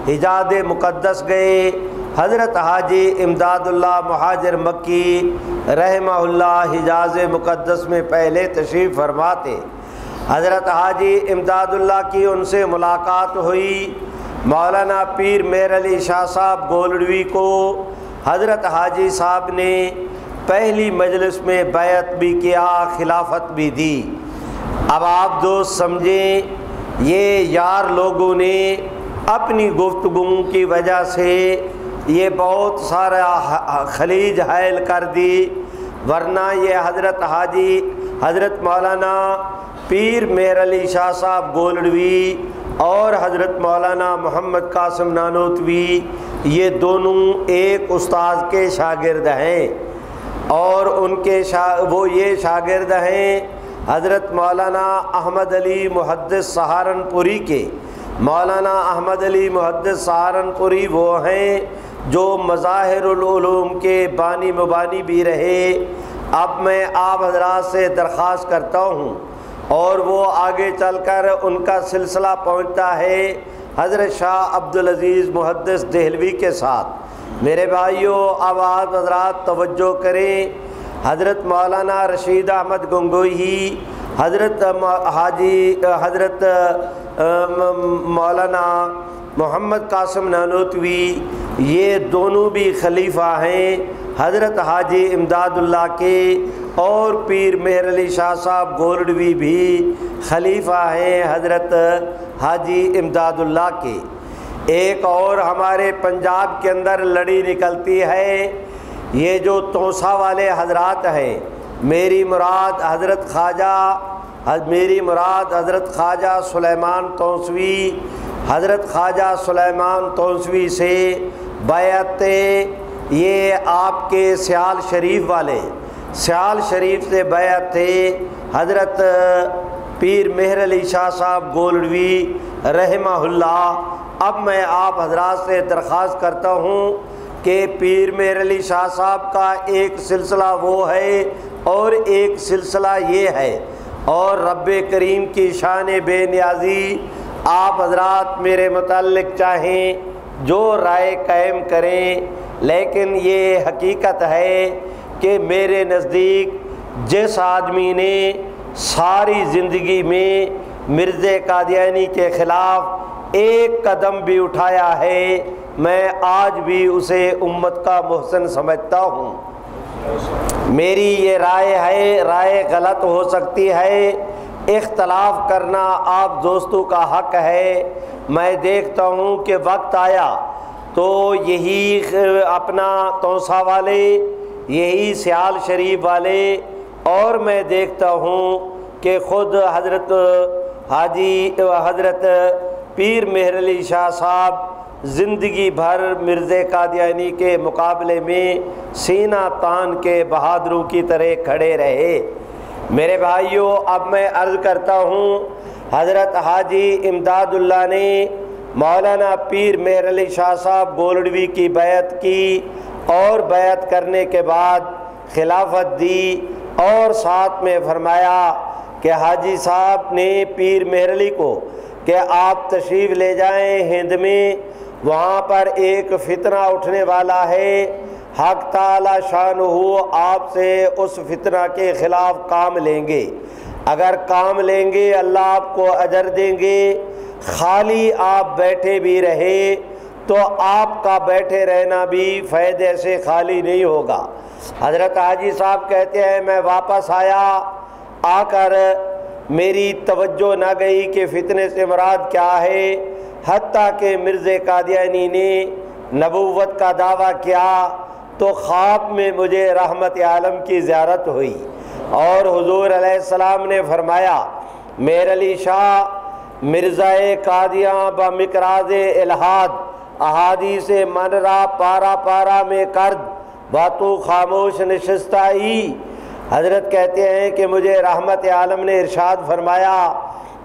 B: حجاز مقدس گئے۔ حضرت حاجی امداد اللہ مہاجر مکی رحمہ اللہ حجاز مقدس میں پہلے تشریف فرما تھے۔ حضرت حاجی امداد اللہ کی ان سے ملاقات ہوئی۔ مولانا پیر مہر علی شاہ صاحب گولڑوی کو حضرت حاجی صاحب نے پہلی مجلس میں بیعت بھی کیا، خلافت بھی دی۔ اب آپ دوست سمجھیں، یہ یار لوگوں نے اپنی گفتگو کی وجہ سے یہ بہت سارا خلیج حائل کر دی، ورنہ یہ حضرت مولانا پیر مہر علی شاہ صاحب گولڑوی اور حضرت مولانا محمد قاسم نانوتوی یہ دونوں ایک استاذ کے شاگرد ہیں، اور ان کے وہ یہ شاگرد ہیں حضرت مولانا احمد علی محدث سہارنپوری کے۔ مولانا احمد علی محدث سہارنپوری وہ ہیں جو مظاہر العلوم کے بانی مبانی بھی رہے۔ اب میں آپ حضرات سے درخواست کرتا ہوں، اور وہ آگے چل کر ان کا سلسلہ پہنچتا ہے حضرت شاہ عبدالعزیز محدث دہلوی کے ساتھ۔ میرے بھائیوں، اب آپ حضرات توجہ کریں، حضرت مولانا رشید احمد گنگوہی حضرت مولانا محمد قاسم نانوتوی، یہ دونوں بھی خلیفہ ہیں حضرت حاجی امداد اللہ کے، اور پیر مہر علی شاہ صاحب گولڈوی بھی خلیفہ ہیں حضرت حاجی امداد اللہ کے۔ ایک اور ہمارے پنجاب کے اندر لڑی نکلتی ہے، یہ جو توسا والے حضرات ہیں، میری مراد حضرت خواجہ سلیمان توسوی، حضرت خواجہ سلیمان توسوی سے بیعت، یہ آپ کے سیال شریف والے، سیال شریف سے بیعت تھے حضرت پیر مہر علی شاہ صاحب گولڈوی رحمہ اللہ۔ اب میں آپ حضرات سے درخواست کرتا ہوں کہ پیر مہر علی شاہ صاحب کا ایک سلسلہ وہ ہے اور ایک سلسلہ یہ ہے، اور رب کریم کی شان بے نیازی آپ حضرات میرے متعلق چاہیں جو رائے قائم کریں، لیکن یہ حقیقت ہے کہ میرے نزدیک جس آدمی نے ساری زندگی میں مرزا قادیانی کے خلاف ایک قدم بھی اٹھایا ہے، میں آج بھی اسے امت کا محسن سمجھتا ہوں۔ میری یہ رائے ہے، رائے غلط ہو سکتی ہے، اختلاف کرنا آپ دوستوں کا حق ہے۔ میں دیکھتا ہوں کہ وقت آیا تو یہی اپنا توسا والے، یہی سیال شریف والے، اور میں دیکھتا ہوں کہ خود حضرت پیر مہر علی شاہ صاحب زندگی بھر مرزا قادیانی کے مقابلے میں سینہ تان کے بہادروں کی طرح کھڑے رہے۔ میرے بھائیوں، اب میں عرض کرتا ہوں، حضرت حاجی امداد اللہ نے مولانا پیر مہر علی شاہ صاحب گولڈوی کی بیعت کی، اور بیعت کرنے کے بعد خلافت دی، اور ساتھ میں فرمایا کہ حاجی صاحب نے پیر مہر علی کو کہ آپ تشریف لے جائیں ہند میں، وہاں پر ایک فتنہ اٹھنے والا ہے، حق تعالی شانہ آپ سے اس فتنہ کے خلاف کام لیں گے، اگر کام لیں گے اللہ آپ کو اجر دیں گے، خالی آپ بیٹھے بھی رہے تو آپ کا بیٹھے رہنا بھی فائدے سے خالی نہیں ہوگا۔ حضرت حاجی صاحب کہتے ہیں میں واپس آ کر میری توجہ نہ گئی کہ فتنے سے مراد کیا ہے، حتیٰ کہ مرزا قادیانی نے نبوت کا دعویٰ کیا تو خواب میں مجھے رحمت عالم کی زیارت ہوئی، اور حضور علیہ السلام نے فرمایا مہر علی شاہ مرزا قادیاں بمقراض الہاد احادیث من را پارا پارا میں کرد باتو خاموش نشستائی۔ حضرت کہتے ہیں کہ مجھے رحمت عالم نے ارشاد فرمایا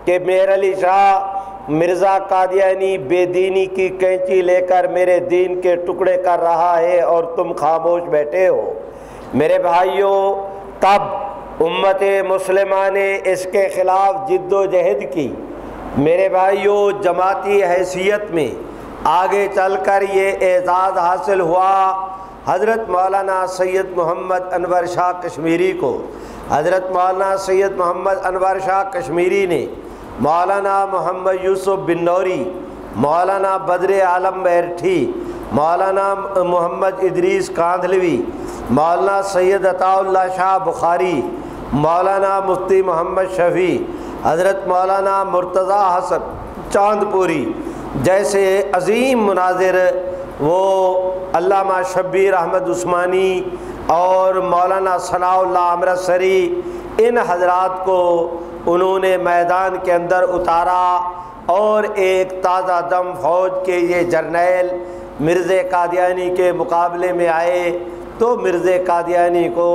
B: کہ مہر علی شاہ مرزا قادیانی بے دینی کی کینچی لے کر میرے دین کے ٹکڑے کر رہا ہے اور تم خاموش بیٹھے ہو۔ میرے بھائیوں، تب امت مسلمہ نے اس کے خلاف جد و جہد کی۔ میرے بھائیوں، جماعتی حیثیت میں آگے چل کر یہ اعزاز حاصل ہوا حضرت مولانا سید محمد انور شاہ کشمیری کو۔ حضرت مولانا سید محمد انور شاہ کشمیری نے مولانا محمد یوسف بن نوری، مولانا بدر عالم میرٹھی، مولانا محمد ادریس کاندھلوی، مولانا سید عطا اللہ شاہ بخاری، مولانا مفتی محمد شفیع، حضرت مولانا مرتضیٰ حسن چاند پوری جیسے عظیم مناظر، وہ علامہ شبیر احمد عثمانی اور مولانا ثناء اللہ امرتسری، ان حضرات کو انہوں نے میدان کے اندر اتارا، اور ایک تازہ دم فوج کے یہ جرنیل مرزا قادیانی کے مقابلے میں آئے تو مرزا قادیانی کو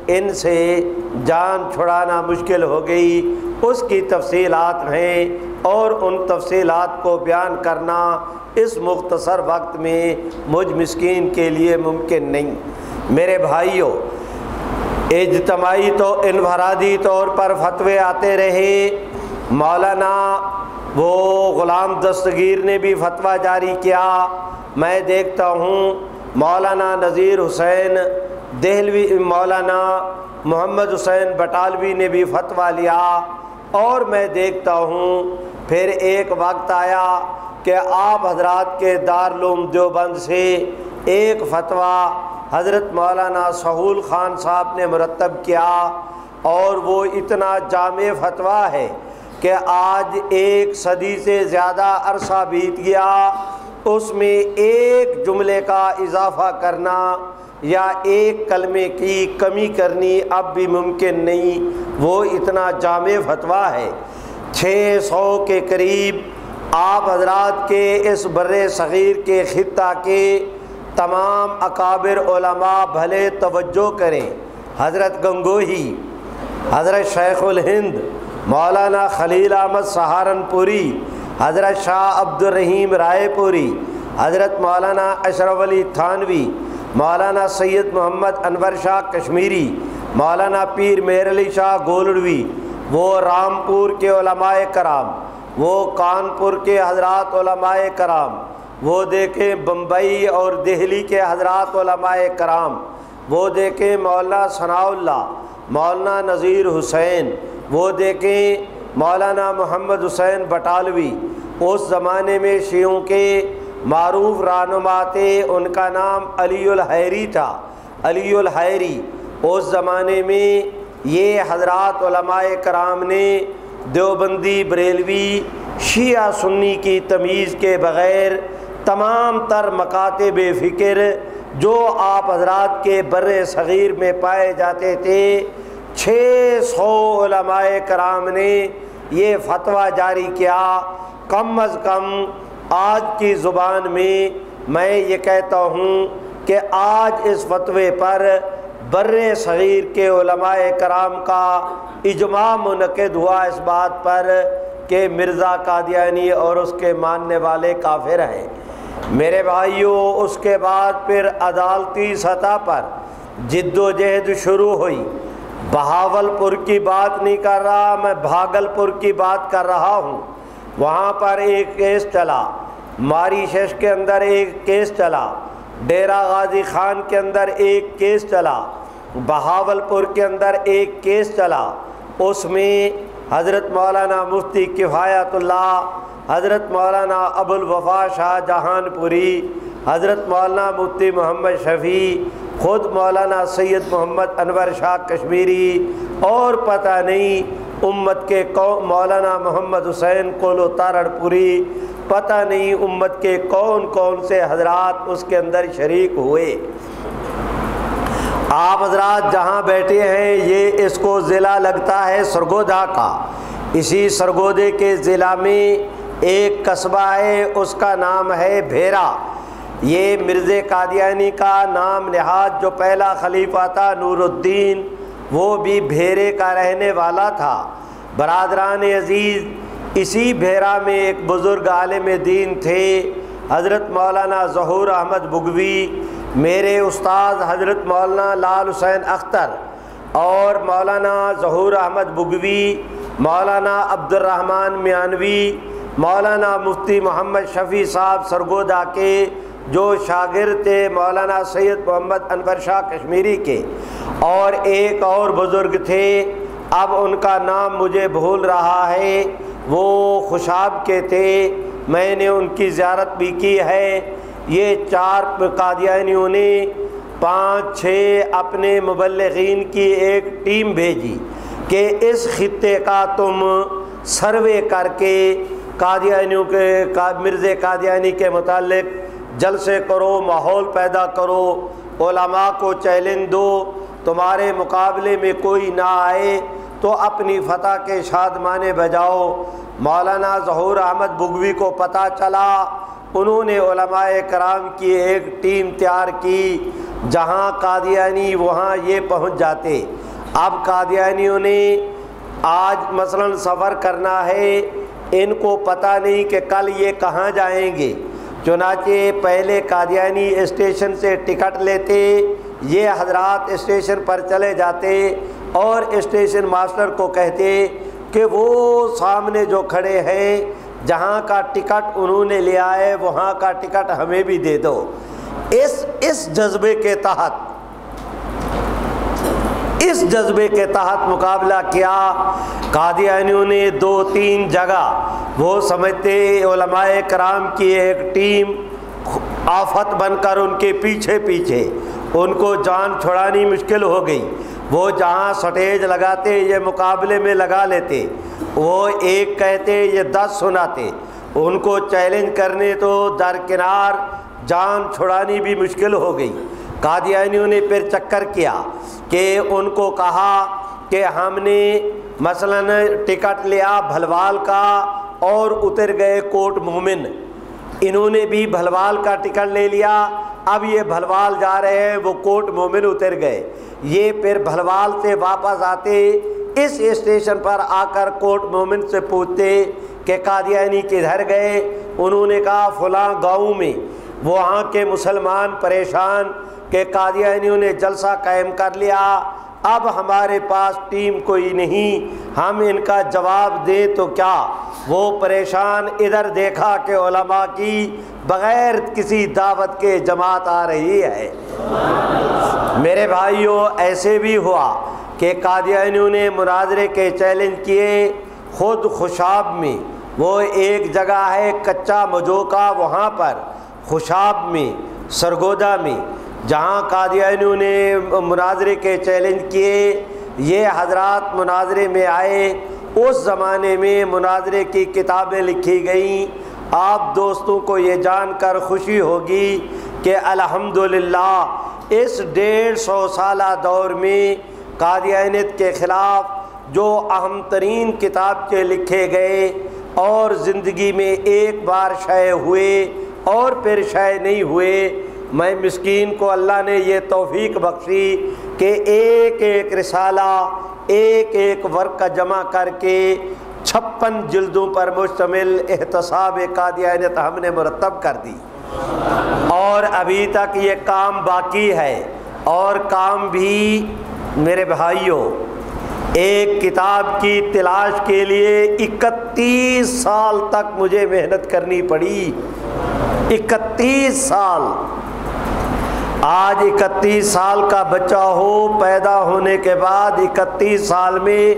B: ان سے جان چھڑانا مشکل ہو گئی۔ اس کی تفصیلات ہیں، اور ان تفصیلات کو بیان کرنا اس مختصر وقت میں مجھ مسکین کے لیے ممکن نہیں۔ میرے بھائیوں، اجتماعی تو انفرادی طور پر فتوے آتے رہے۔ مولانا وہ غلام دستگیر نے بھی فتویٰ جاری کیا۔ میں دیکھتا ہوں مولانا نذیر حسین دہلوی، مولانا محمد حسین بٹالوی نے بھی فتویٰ لیا، اور میں دیکھتا ہوں پھر ایک وقت آیا کہ آپ حضرات کے دارالعلوم دیوبند سے ایک فتویٰ حضرت مولانا سہول خان صاحب نے مرتب کیا، اور وہ اتنا جامع فتویٰ ہے کہ آج 1 صدی سے زیادہ عرصہ بیت گیا، اس میں ایک جملے کا اضافہ کرنا یا ایک کلمے کی کمی کرنی اب بھی ممکن نہیں، وہ اتنا جامع فتویٰ ہے۔ 600 کے قریب آپ حضرات کے اس بر صغیر کے خطہ کے تمام اکابر علماء بھلے توجہ کریں، حضرت گنگوہی، حضرت شیخ الہند مولانا خلیل احمد سہارنپوری، حضرت شاہ عبد الرحیم رائے پوری، حضرت مولانا اشرف علی تھانوی، مولانا سید محمد انور شاہ کشمیری، مولانا پیر مہر علی شاہ گولڑوی، وہ رامپور کے علماء کرام، وہ کانپور کے حضرات علماء کرام، وہ دیکھیں بمبئی اور دہلی کے حضرات علماء کرام، وہ دیکھیں مولانا ثناء اللہ، مولانا نذیر حسین، وہ دیکھیں مولانا محمد حسین بٹالوی، اس زمانے میں شیعوں کے معروف رہنما تھے، ان کا نام علی الحیری تھا، علی الحیری۔ اس زمانے میں یہ حضرات علماء کرام نے دیوبندی بریلوی شیعہ سنی کی تمیز کے بغیر تمام تر مکاتب فکر جو آپ حضرات کے بر صغیر میں پائے جاتے تھے، 600 علماء کرام نے یہ فتویٰ جاری کیا۔ کم از کم آج کی زبان میں یہ کہتا ہوں کہ آج اس فتوے پر بر صغیر کے علماء کرام کا اجماع منعقد ہوا اس بات پر کہ مرزا قادیانی اور اس کے ماننے والے کافر ہیں۔ میرے بھائیوں، اس کے بعد پھر عدالتی سطح پر جد و جہد شروع ہوئی۔ بہاولپور کی بات نہیں کر رہا، میں بھاگلپور کی بات کر رہا ہوں۔ وہاں پر ایک کیس چلا، ماریشس کے اندر ایک کیس چلا، ڈیرہ غازی خان کے اندر ایک کیس چلا، بہاولپور کے اندر ایک کیس چلا۔ اس میں حضرت مولانا مفتی کفایت اللہ، حضرت مولانا ابو الوفا شاہ جہان پوری، حضرت مولانا مفتی محمد شفیع، خود مولانا سید محمد انور شاہ کشمیری، اور پتہ نہیں امت کے مولانا محمد حسین کولو تارڑ پوری، پتہ نہیں امت کے کون کون سے حضرات اس کے اندر شریک ہوئے۔ آپ حضرات جہاں بیٹھے ہیں یہ اس کو ضلع لگتا ہے سرگودا کا، اسی سرگودے کے ضلع میں ایک قصبہ ہے، اس کا نام ہے بھیرا۔ یہ مرزا قادیانی کا نام نہاد جو پہلا خلیفہ تھا نور الدین، وہ بھی بھیرے کا رہنے والا تھا۔ برادران عزیز، اسی بھیرا میں ایک بزرگ عالم دین تھے، حضرت مولانا ظہور احمد بگوی، میرے استاد حضرت مولانا لال حسین اختر اور مولانا ظہور احمد بگوی، مولانا عبد الرحمن میانوی، مولانا مفتی محمد شفیع صاحب سرگودا کے جو شاگرد تھے مولانا سید محمد انور شاہ کشمیری کے، اور ایک اور بزرگ تھے، اب ان کا نام مجھے بھول رہا ہے، وہ خوشاب کے تھے، میں نے ان کی زیارت بھی کی ہے۔ یہ 4 قادیانیوں نے 5-6 اپنے مبلغین کی ایک ٹیم بھیجی کہ اس خطے کا تم سروے کر کے قادیانیوں کے مرزا قادیانی کے متعلق جلسے کرو، ماحول پیدا کرو، علماء کو چیلنج دو، تمہارے مقابلے میں کوئی نہ آئے تو اپنی فتح کے شادمانے بجاؤ۔ مولانا ظہور احمد بگوی کو پتہ چلا، انہوں نے علماء کرام کی ایک ٹیم تیار کی، جہاں قادیانی وہاں یہ پہنچ جاتے۔ اب قادیانیوں نے آج مثلاً سفر کرنا ہے، ان کو پتہ نہیں کہ کل یہ کہاں جائیں گے، چنانچہ پہلے قادیانی اسٹیشن سے ٹکٹ لیتے، یہ حضرات اسٹیشن پر چلے جاتے اور اسٹیشن ماسٹر کو کہتے کہ وہ سامنے جو کھڑے ہیں جہاں کا ٹکٹ انہوں نے لیا ہے وہاں کا ٹکٹ ہمیں بھی دے دو۔ اس جذبے کے تحت اس جذبے کے تحت مقابلہ کیا۔ قادیانیوں نے 2-3 جگہ وہ سمجھتے علماء کرام کی ایک ٹیم آفت بن کر ان کے پیچھے پیچھے، ان کو جان چھڑانی مشکل ہو گئی۔ وہ جہاں سٹیج لگاتے یہ مقابلے میں لگا لیتے، وہ ایک کہتے یہ 10 سناتے، ان کو چیلنج کرنے تو درکنار جان چھڑانی بھی مشکل ہو گئی۔ قادیانیوں نے پھر چکر کیا کہ ان کو کہا کہ ہم نے مثلاً ٹکٹ لیا بھلوال کا اور اتر گئے کوٹ مومن، انہوں نے بھی بھلوال کا ٹکٹ لے لیا، اب یہ بھلوال جا رہے ہیں، وہ کوٹ مومن اتر گئے، یہ پھر بھلوال سے واپس آتے اس اسٹیشن پر آ کر کوٹ مومن سے پوچھتے کہ قادیانی کدھر گئے؟ انہوں نے کہا فلاں گاؤں میں۔ وہاں کے مسلمان پریشان کہ قادیانیوں نے جلسہ قائم کر لیا، اب ہمارے پاس ٹیم کوئی نہیں، ہم ان کا جواب دیں تو کیا؟ وہ پریشان، ادھر دیکھا کہ علماء کی بغیر کسی دعوت کے جماعت آ رہی ہے۔ میرے بھائیوں، ایسے بھی ہوا کہ قادیانیوں نے مناظرے کے چیلنج کیے خود خوشاب میں، وہ ایک جگہ ہے کچا مجوکا، وہاں پر خوشاب میں سرگودا میں جہاں قادیانیوں نے مناظرے کے چیلنج کیے، یہ حضرات مناظرے میں آئے۔ اس زمانے میں مناظرے کی کتابیں لکھی گئیں۔ آپ دوستوں کو یہ جان کر خوشی ہوگی کہ الحمدللہ اس 150 سالہ دور میں قادیانیت کے خلاف جو اہم ترین کتاب کے لکھے گئے اور زندگی میں ایک بار شائع ہوئے اور پھر شائع نہیں ہوئے، میں مسکین کو اللہ نے یہ توفیق بخشی کہ ایک ایک رسالہ ایک ایک ورقہ جمع کر کے 56 جلدوں پر مشتمل احتساب قادیانیت ہم نے مرتب کر دی، اور ابھی تک یہ کام باقی ہے۔ اور کام بھی میرے بھائیوں، ایک کتاب کی تلاش کے لیے 31 سال تک مجھے محنت کرنی پڑی، 31 سال۔ آج 31 سال کا بچہ ہو، پیدا ہونے کے بعد 31 سال میں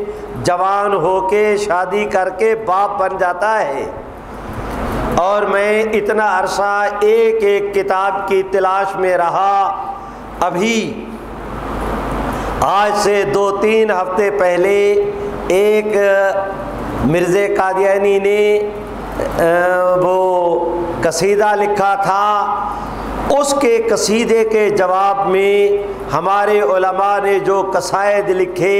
B: جوان ہو کے شادی کر کے باپ بن جاتا ہے، اور میں اتنا عرصہ ایک ایک کتاب کی تلاش میں رہا۔ ابھی آج سے 2-3 ہفتے پہلے ایک مرزا قادیانی نے وہ قصیدہ لکھا تھا، اس کے قصیدے کے جواب میں ہمارے علماء نے جو قصائد لکھے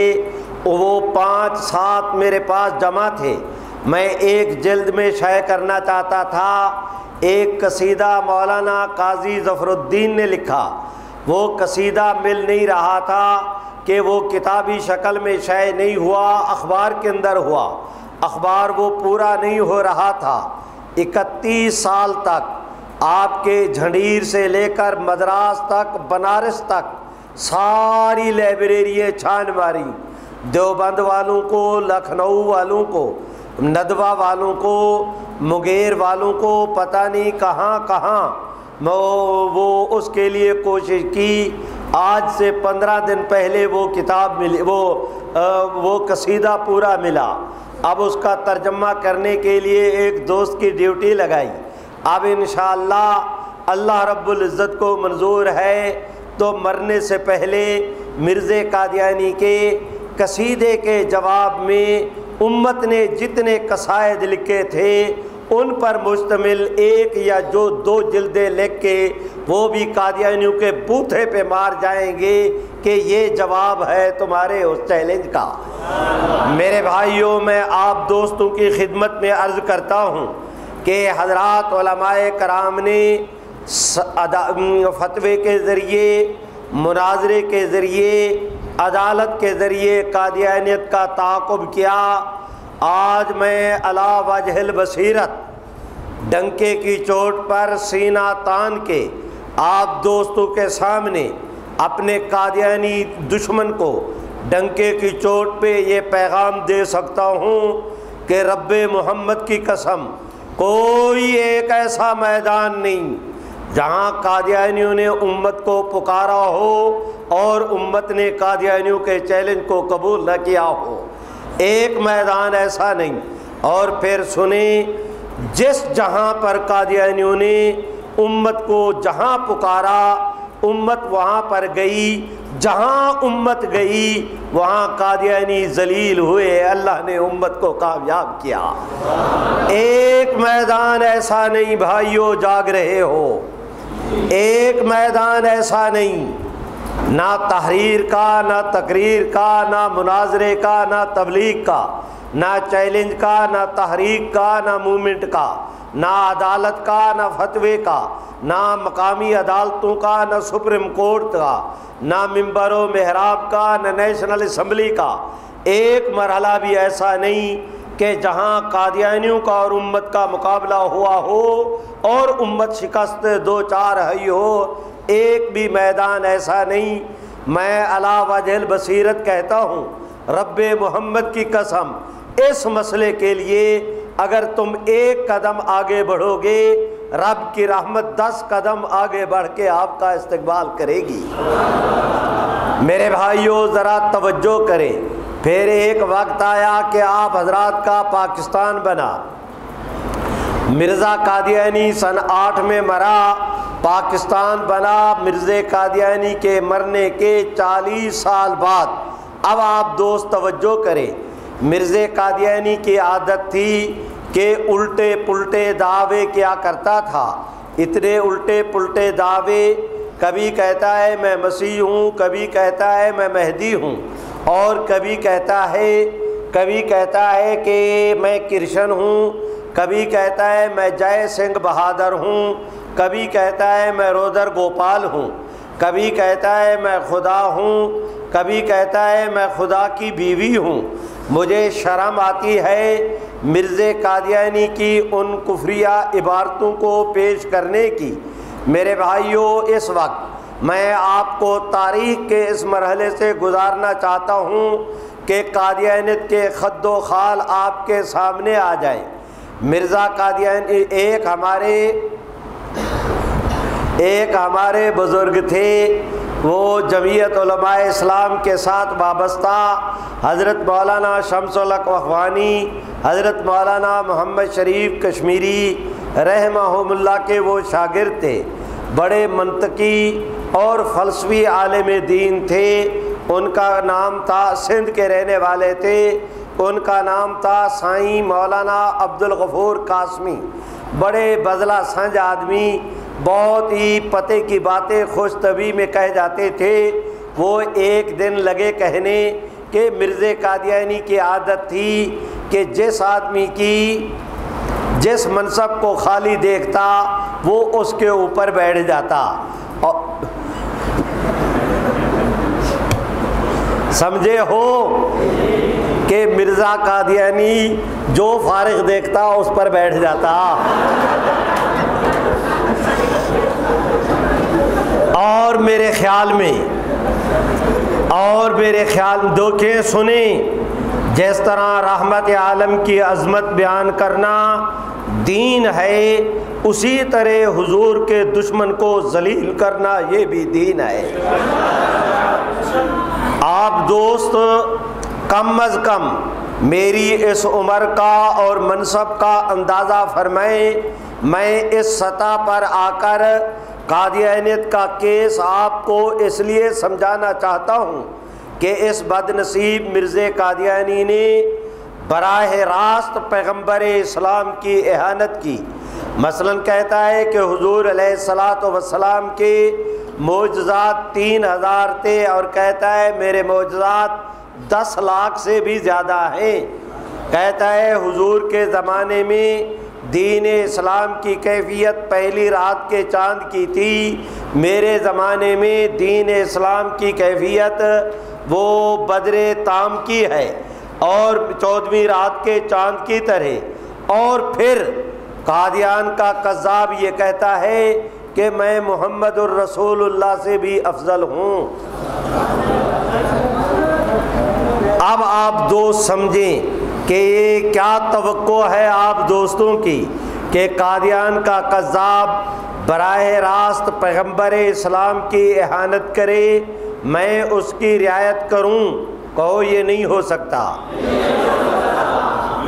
B: وہ 5-7 میرے پاس جمع تھے، میں ایک جلد میں شائع کرنا چاہتا تھا۔ ایک قصیدہ مولانا قاضی ظفر الدین نے لکھا، وہ قصیدہ مل نہیں رہا تھا کہ وہ کتابی شکل میں شائع نہیں ہوا، اخبار کے اندر ہوا، اخبار وہ پورا نہیں ہو رہا تھا۔ 31 سال تک آپ کے جھنڈیر سے لے کر مدراس تک، بنارس تک ساری لائبریریاں چھان ماری، دیوبند والوں کو، لکھنؤ والوں کو، ندوہ والوں کو، مغیر والوں کو، پتہ نہیں کہاں کہاں وہ اس کے لیے کوشش کی۔ آج سے 15 دن پہلے وہ کتاب ملی، وہ قصیدہ پورا ملا۔ اب اس کا ترجمہ کرنے کے لیے ایک دوست کی ڈیوٹی لگائی۔ اب انشاءاللہ اللہ رب العزت کو منظور ہے تو مرنے سے پہلے مرزا قادیانی کے قصیدے کے جواب میں امت نے جتنے قصائد لکھے تھے ان پر مشتمل 1 یا 2 جلدیں لکھ کے وہ بھی قادیانیوں کے بوتھے پہ مار جائیں گے کہ یہ جواب ہے تمہارے اس چیلنج کا۔ میرے بھائیوں، میں آپ دوستوں کی خدمت میں عرض کرتا ہوں کہ حضرات علماء کرام نے فتوے کے ذریعے، مناظرے کے ذریعے، عدالت کے ذریعے قادیانیت کا تعاقب کیا۔ آج میں علی وجہ البصیرت ڈنکے کی چوٹ پر سینہ تان کے آپ دوستوں کے سامنے اپنے قادیانی دشمن کو ڈنکے کی چوٹ پہ یہ پیغام دے سکتا ہوں کہ رب محمد کی قسم کوئی ایک ایسا میدان نہیں جہاں قادیانیوں نے امت کو پکارا ہو اور امت نے قادیانیوں کے چیلنج کو قبول نہ کیا ہو، ایک میدان ایسا نہیں۔ اور پھر سنیں، جس جہاں پر قادیانیوں نے امت کو جہاں پکارا، امت وہاں پر گئی، جہاں امت گئی وہاں قادیانی ذلیل ہوئے، اللہ نے امت کو کامیاب کیا۔ ایک میدان ایسا نہیں بھائیو، جاگ رہے ہو، ایک میدان ایسا نہیں، نہ تحریر کا، نہ تقریر کا، نہ مناظرے کا، نہ تبلیغ کا، نہ چیلنج کا، نہ تحریک کا، نہ مومنٹ کا، نہ عدالت کا، نہ فتوے کا، نہ مقامی عدالتوں کا، نہ سپریم کورٹ کا، نہ ممبر و محراب کا، نہ نیشنل اسمبلی کا۔ ایک مرحلہ بھی ایسا نہیں کہ جہاں قادیانیوں کا اور امت کا مقابلہ ہوا ہو اور امت شکست دو چار ہوئی ہو، ایک بھی میدان ایسا نہیں۔ میں علی وجہ البصیرت کہتا ہوں، رب محمد کی قسم، اس مسئلے کے لیے اگر تم ایک قدم آگے بڑھو گے، رب کی رحمت 10 قدم آگے بڑھ کے آپ کا استقبال کرے گی۔ میرے بھائیوں ذرا توجہ کریں، پھر ایک وقت آیا کہ آپ حضرات کا پاکستان بنا۔ مرزا قادیانی سن 8 میں مرا، پاکستان بنا۔ مرزا قادیانی کے مرنے کے 40 سال بعد، اب آپ دوست توجہ کریں، مرزا قادیانی کی عادت تھی کہ الٹے پلٹے دعوے کیا کرتا تھا، اتنے الٹے پلٹے دعوے، کبھی کہتا ہے میں مسیح ہوں، کبھی کہتا ہے میں مہدی ہوں، اور کبھی کہتا ہے کہ میں کرشن ہوں، کبھی کہتا ہے میں جے سنگھ بہادر ہوں، کبھی کہتا ہے میں رودر گوپال ہوں، کبھی کہتا ہے میں خدا ہوں، کبھی کہتا ہے میں خدا کی بیوی ہوں۔ مجھے شرم آتی ہے مرزا قادیانی کی ان کفریہ عبارتوں کو پیش کرنے کی۔ میرے بھائیوں، اس وقت میں آپ کو تاریخ کے اس مرحلے سے گزارنا چاہتا ہوں کہ قادیانیت کے خد و خال آپ کے سامنے آ جائیں۔ مرزا قادیانی ایک ہمارے بزرگ تھے، وہ جمعیت علماء اسلام کے ساتھ وابستہ حضرت مولانا شمس الحق اخوانی، حضرت مولانا محمد شریف کشمیری رحمہم اللہ کے وہ شاگرد تھے، بڑے منطقی اور فلسفی عالم دین تھے۔ ان کا نام تھا، سندھ کے رہنے والے تھے، ان کا نام تھا سائیں مولانا عبدالغفور قاسمی، بڑے بزلہ سنج آدمی، بہت ہی پتے کی باتیں خوش طبی میں کہہ جاتے تھے۔ وہ ایک دن لگے کہنے کہ مرزا قادیانی کی عادت تھی کہ جس آدمی کی جس منصب کو خالی دیکھتا وہ اس کے اوپر بیٹھ جاتا۔ سمجھے ہو کہ مرزا قادیانی جو فارغ دیکھتا اس پر بیٹھ جاتا۔ اور میرے خیال میں دیکھیں سنیں، جس طرح رحمت عالم کی عظمت بیان کرنا دین ہے، اسی طرح حضور کے دشمن کو ذلیل کرنا یہ بھی دین ہے۔ آپ دوست کم از کم میری اس عمر کا اور منصب کا اندازہ فرمائیں، میں اس سطح پر آ کر قادیانیت کا کیس آپ کو اس لیے سمجھانا چاہتا ہوں کہ اس بد نصیب مرزا قادیانی نے براہ راست پیغمبر اسلام کی اہانت کی۔ مثلا کہتا ہے کہ حضور علیہ الصلاۃ والسلام کے معجزات 3000 تھے، اور کہتا ہے میرے معجزات 10 لاکھ سے بھی زیادہ ہیں۔ کہتا ہے حضور کے زمانے میں دین اسلام کی کیفیت پہلی رات کے چاند کی تھی، میرے زمانے میں دین اسلام کی کیفیت وہ بدر تام کی ہے اور 14ویں رات کے چاند کی طرح۔ اور پھر قادیان کا کذاب یہ کہتا ہے کہ میں محمد الرسول اللہ سے بھی افضل ہوں۔ اب آپ دوست سمجھیں کہ یہ کیا توقع ہے آپ دوستوں کی کہ قادیان کا کذاب براہ راست پیغمبر اسلام کی اہانت کرے میں اس کی رعایت کروں، کہو یہ نہیں ہو سکتا۔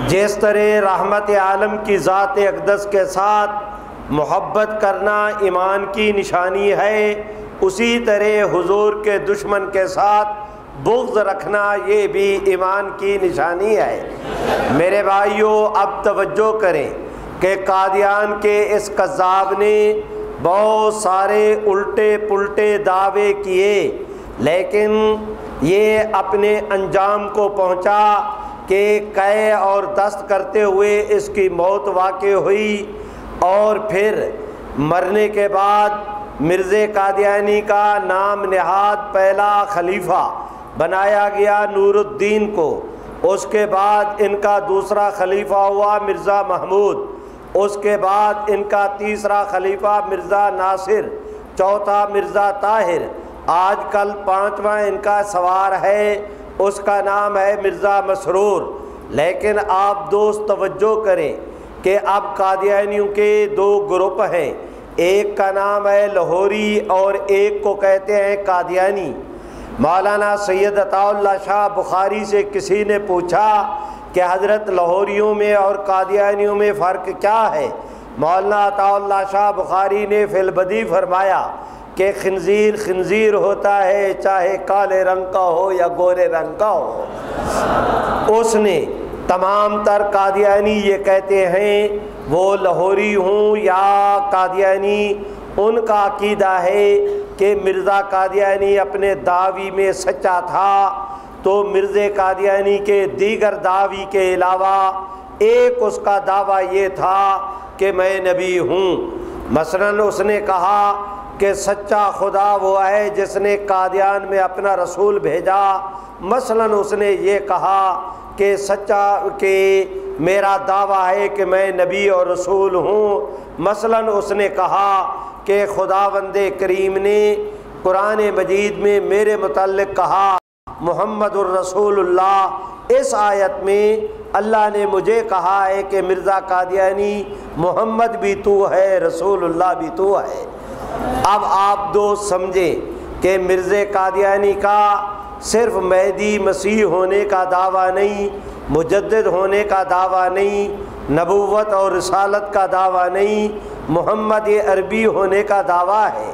B: جس طرح رحمت عالم کی ذات اقدس کے ساتھ محبت کرنا ایمان کی نشانی ہے، اسی طرح حضور کے دشمن کے ساتھ بغض رکھنا یہ بھی ایمان کی نشانی ہے۔ میرے بھائیوں، اب توجہ کریں کہ قادیان کے اس کذاب نے بہت سارے الٹے پلٹے دعوے کیے، لیکن یہ اپنے انجام کو پہنچا کہ قے اور دست کرتے ہوئے اس کی موت واقع ہوئی، اور پھر مرنے کے بعد مرزا قادیانی کا نام نہاد پہلا خلیفہ بنایا گیا نور الدین کو۔ اس کے بعد ان کا دوسرا خلیفہ ہوا مرزا محمود، اس کے بعد ان کا تیسرا خلیفہ مرزا ناصر، چوتھا مرزا طاہر، آج کل پانچواں ان کا سوار ہے، اس کا نام ہے مرزا مسرور۔ لیکن آپ دوست توجہ کریں کہ اب قادیانیوں کے دو گروپ ہیں، ایک کا نام ہے لاہوری اور ایک کو کہتے ہیں قادیانی۔ مولانا سید عطا اللہ شاہ بخاری سے کسی نے پوچھا کہ حضرت لاہوریوں میں اور قادیانیوں میں فرق کیا ہے؟ مولانا عطا اللہ شاہ بخاری نے فی البدیہہ فرمایا کہ خنزیر خنزیر ہوتا ہے، چاہے کالے رنگ کا ہو یا گورے رنگ کا ہو۔ اس نے تمام تر قادیانی یہ کہتے ہیں، وہ لاہوری ہوں یا قادیانی، ان کا عقیدہ ہے کہ مرزا قادیانی اپنے دعوی میں سچا تھا، تو مرزا قادیانی کے دیگر دعوی کے علاوہ ایک اس کا دعویٰ یہ تھا کہ میں نبی ہوں۔ مثلاً اس نے کہا کہ سچا خدا وہ ہے جس نے قادیان میں اپنا رسول بھیجا۔ مثلاً اس نے یہ کہا کہ سچا کہ میرا دعویٰ ہے کہ میں نبی اور رسول ہوں۔ مثلاً اس نے کہا کہ خداوند کریم نے قرآن مجید میں میرے متعلق کہا محمد الرسول اللہ، اس آیت میں اللہ نے مجھے کہا ہے کہ مرزا قادیانی محمد بھی تو ہے، رسول اللہ بھی تو ہے۔ اب آپ دوست سمجھیں کہ مرزا قادیانی کا صرف مہدی مسیح ہونے کا دعویٰ نہیں، مجدد ہونے کا دعویٰ نہیں، نبوت اور رسالت کا دعویٰ نہیں، محمد عربی ہونے کا دعویٰ ہے۔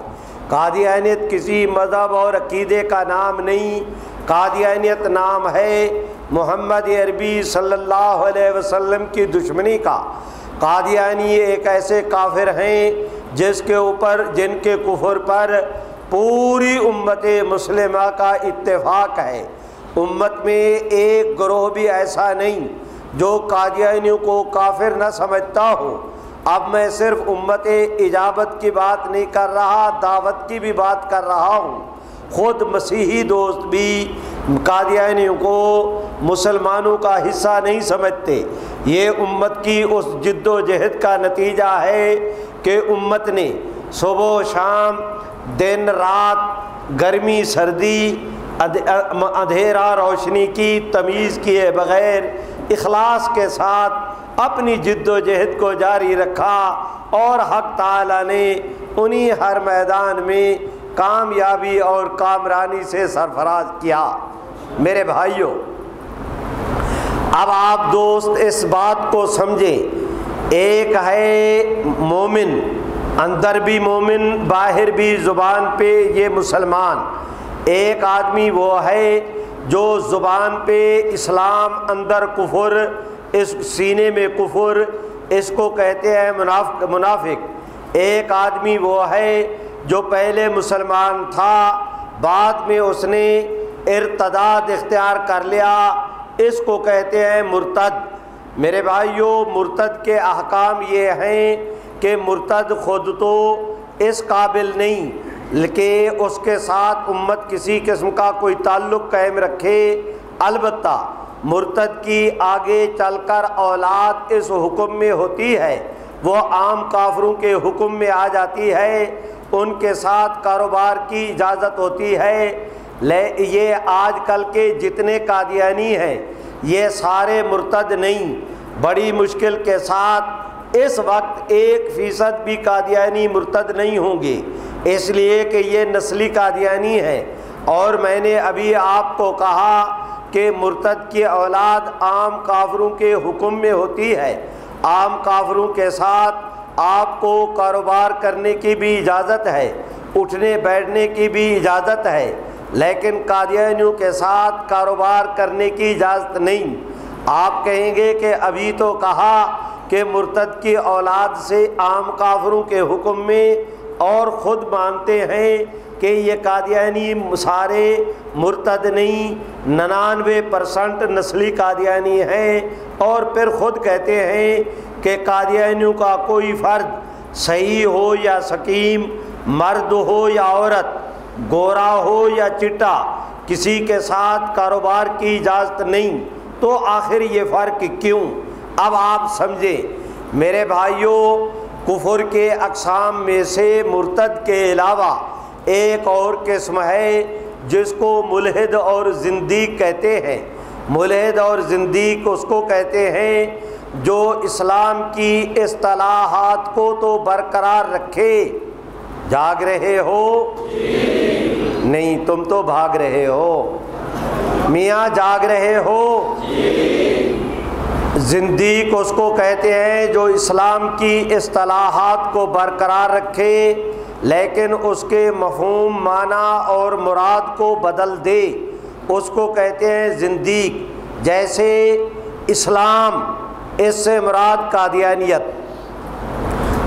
B: قادیانیت کسی مذہب اور عقیدے کا نام نہیں، قادیانیت نام ہے محمد عربی صلی اللہ علیہ وسلم کی دشمنی کا۔ قادیانی ایک ایسے کافر ہیں جن کے کفر پر پوری امت مسلمہ کا اتفاق ہے۔ امت میں ایک گروہ بھی ایسا نہیں جو قادیانیوں کو کافر نہ سمجھتا ہو۔ اب میں صرف امت اجابت کی بات نہیں کر رہا، دعوت کی بھی بات کر رہا ہوں۔ خود مسیحی دوست بھی قادیانیوں کو مسلمانوں کا حصہ نہیں سمجھتے۔ یہ امت کی اس جد و جہد کا نتیجہ ہے کہ امت نے صبح و شام، دن رات، گرمی سردی، اندھیرا روشنی کی تمیز کیے بغیر اخلاص کے ساتھ اپنی جد و جہد کو جاری رکھا، اور حق تعالی نے انہی ہر میدان میں کامیابی اور کامرانی سے سرفراز کیا۔ میرے بھائیوں، اب آپ دوست اس بات کو سمجھیں، ایک ہے مومن، اندر بھی مومن، باہر بھی زبان پہ یہ مسلمان۔ ایک آدمی وہ ہے جو زبان پہ اسلام، اندر کفر، اس سینے میں کفر، اس کو کہتے ہیں منافق۔ ایک آدمی وہ ہے جو پہلے مسلمان تھا، بعد میں اس نے ارتداد اختیار کر لیا، اس کو کہتے ہیں مرتد۔ میرے بھائیوں، مرتد کے احکام یہ ہیں کہ مرتد خود تو اس قابل نہیں کہ اس کے ساتھ امت کسی قسم کا کوئی تعلق قائم رکھے، البتہ مرتد کی آگے چل کر اولاد اس حکم میں ہوتی ہے، وہ عام کافروں کے حکم میں آ جاتی ہے، ان کے ساتھ کاروبار کی اجازت ہوتی ہے۔ یہ آج کل کے جتنے قادیانی ہیں یہ سارے مرتد نہیں، بڑی مشکل کے ساتھ اس وقت 1% بھی قادیانی مرتد نہیں ہوں گے، اس لیے کہ یہ نسلی قادیانی ہے۔ اور میں نے ابھی آپ کو کہا کہ مرتد کی اولاد عام کافروں کے حکم میں ہوتی ہے، عام کافروں کے ساتھ آپ کو کاروبار کرنے کی بھی اجازت ہے، اٹھنے بیٹھنے کی بھی اجازت ہے، لیکن قادیانیوں کے ساتھ کاروبار کرنے کی اجازت نہیں۔ آپ کہیں گے کہ ابھی تو کہا کہ مرتد کی اولاد سے عام کافروں کے حکم میں، اور خود مانتے ہیں کہ یہ قادیانی سارے مرتد نہیں، 99% نسلی قادیانی ہیں، اور پھر خود کہتے ہیں کہ قادیانیوں کا کوئی فرد صحیح ہو یا سقیم، مرد ہو یا عورت، گورا ہو یا چٹا، کسی کے ساتھ کاروبار کی اجازت نہیں، تو آخر یہ فرق کیوں؟ اب آپ سمجھیں میرے بھائیوں، کفر کے اقسام میں سے مرتد کے علاوہ ایک اور قسم ہے جس کو ملحد اور زندیق کہتے ہیں۔ ملحد اور زندیق اس کو کہتے ہیں جو اسلام کی اصطلاحات کو تو برقرار رکھے۔ جاگ رہے ہو؟ نہیں، تم تو بھاگ رہے ہو۔ میاں جاگ رہے ہو؟ زندیق اس کو کہتے ہیں جو اسلام کی اصطلاحات کو برقرار رکھے لیکن اس کے مفہوم، معنی اور مراد کو بدل دے، اس کو کہتے ہیں زندیق۔ جیسے اسلام، اس سے مراد قادیانیت،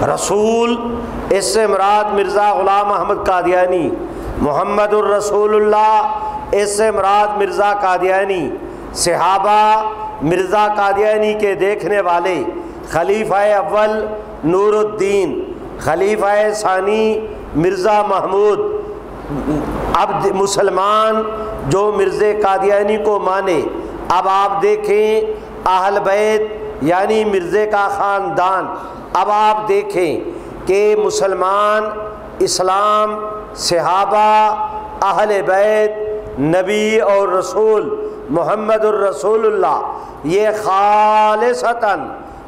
B: رسول، اس سے مراد مرزا غلام احمد قادیانی، محمد الرسول اللہ، اس سے مراد مرزا قادیانی، صحابہ مرزا قادیانی کے دیکھنے والے، خلیفہ اول نور الدین، خلیفہ ثانی مرزا محمود۔ اب مسلمان جو مرزا قادیانی کو مانے، اب آپ دیکھیں اہل بیت یعنی مرزا کا خاندان، اب آپ دیکھیں کہ مسلمان، اسلام، صحابہ، اہل بیت، نبی اور رسول محمد الرسول اللہ، یہ خالصتاً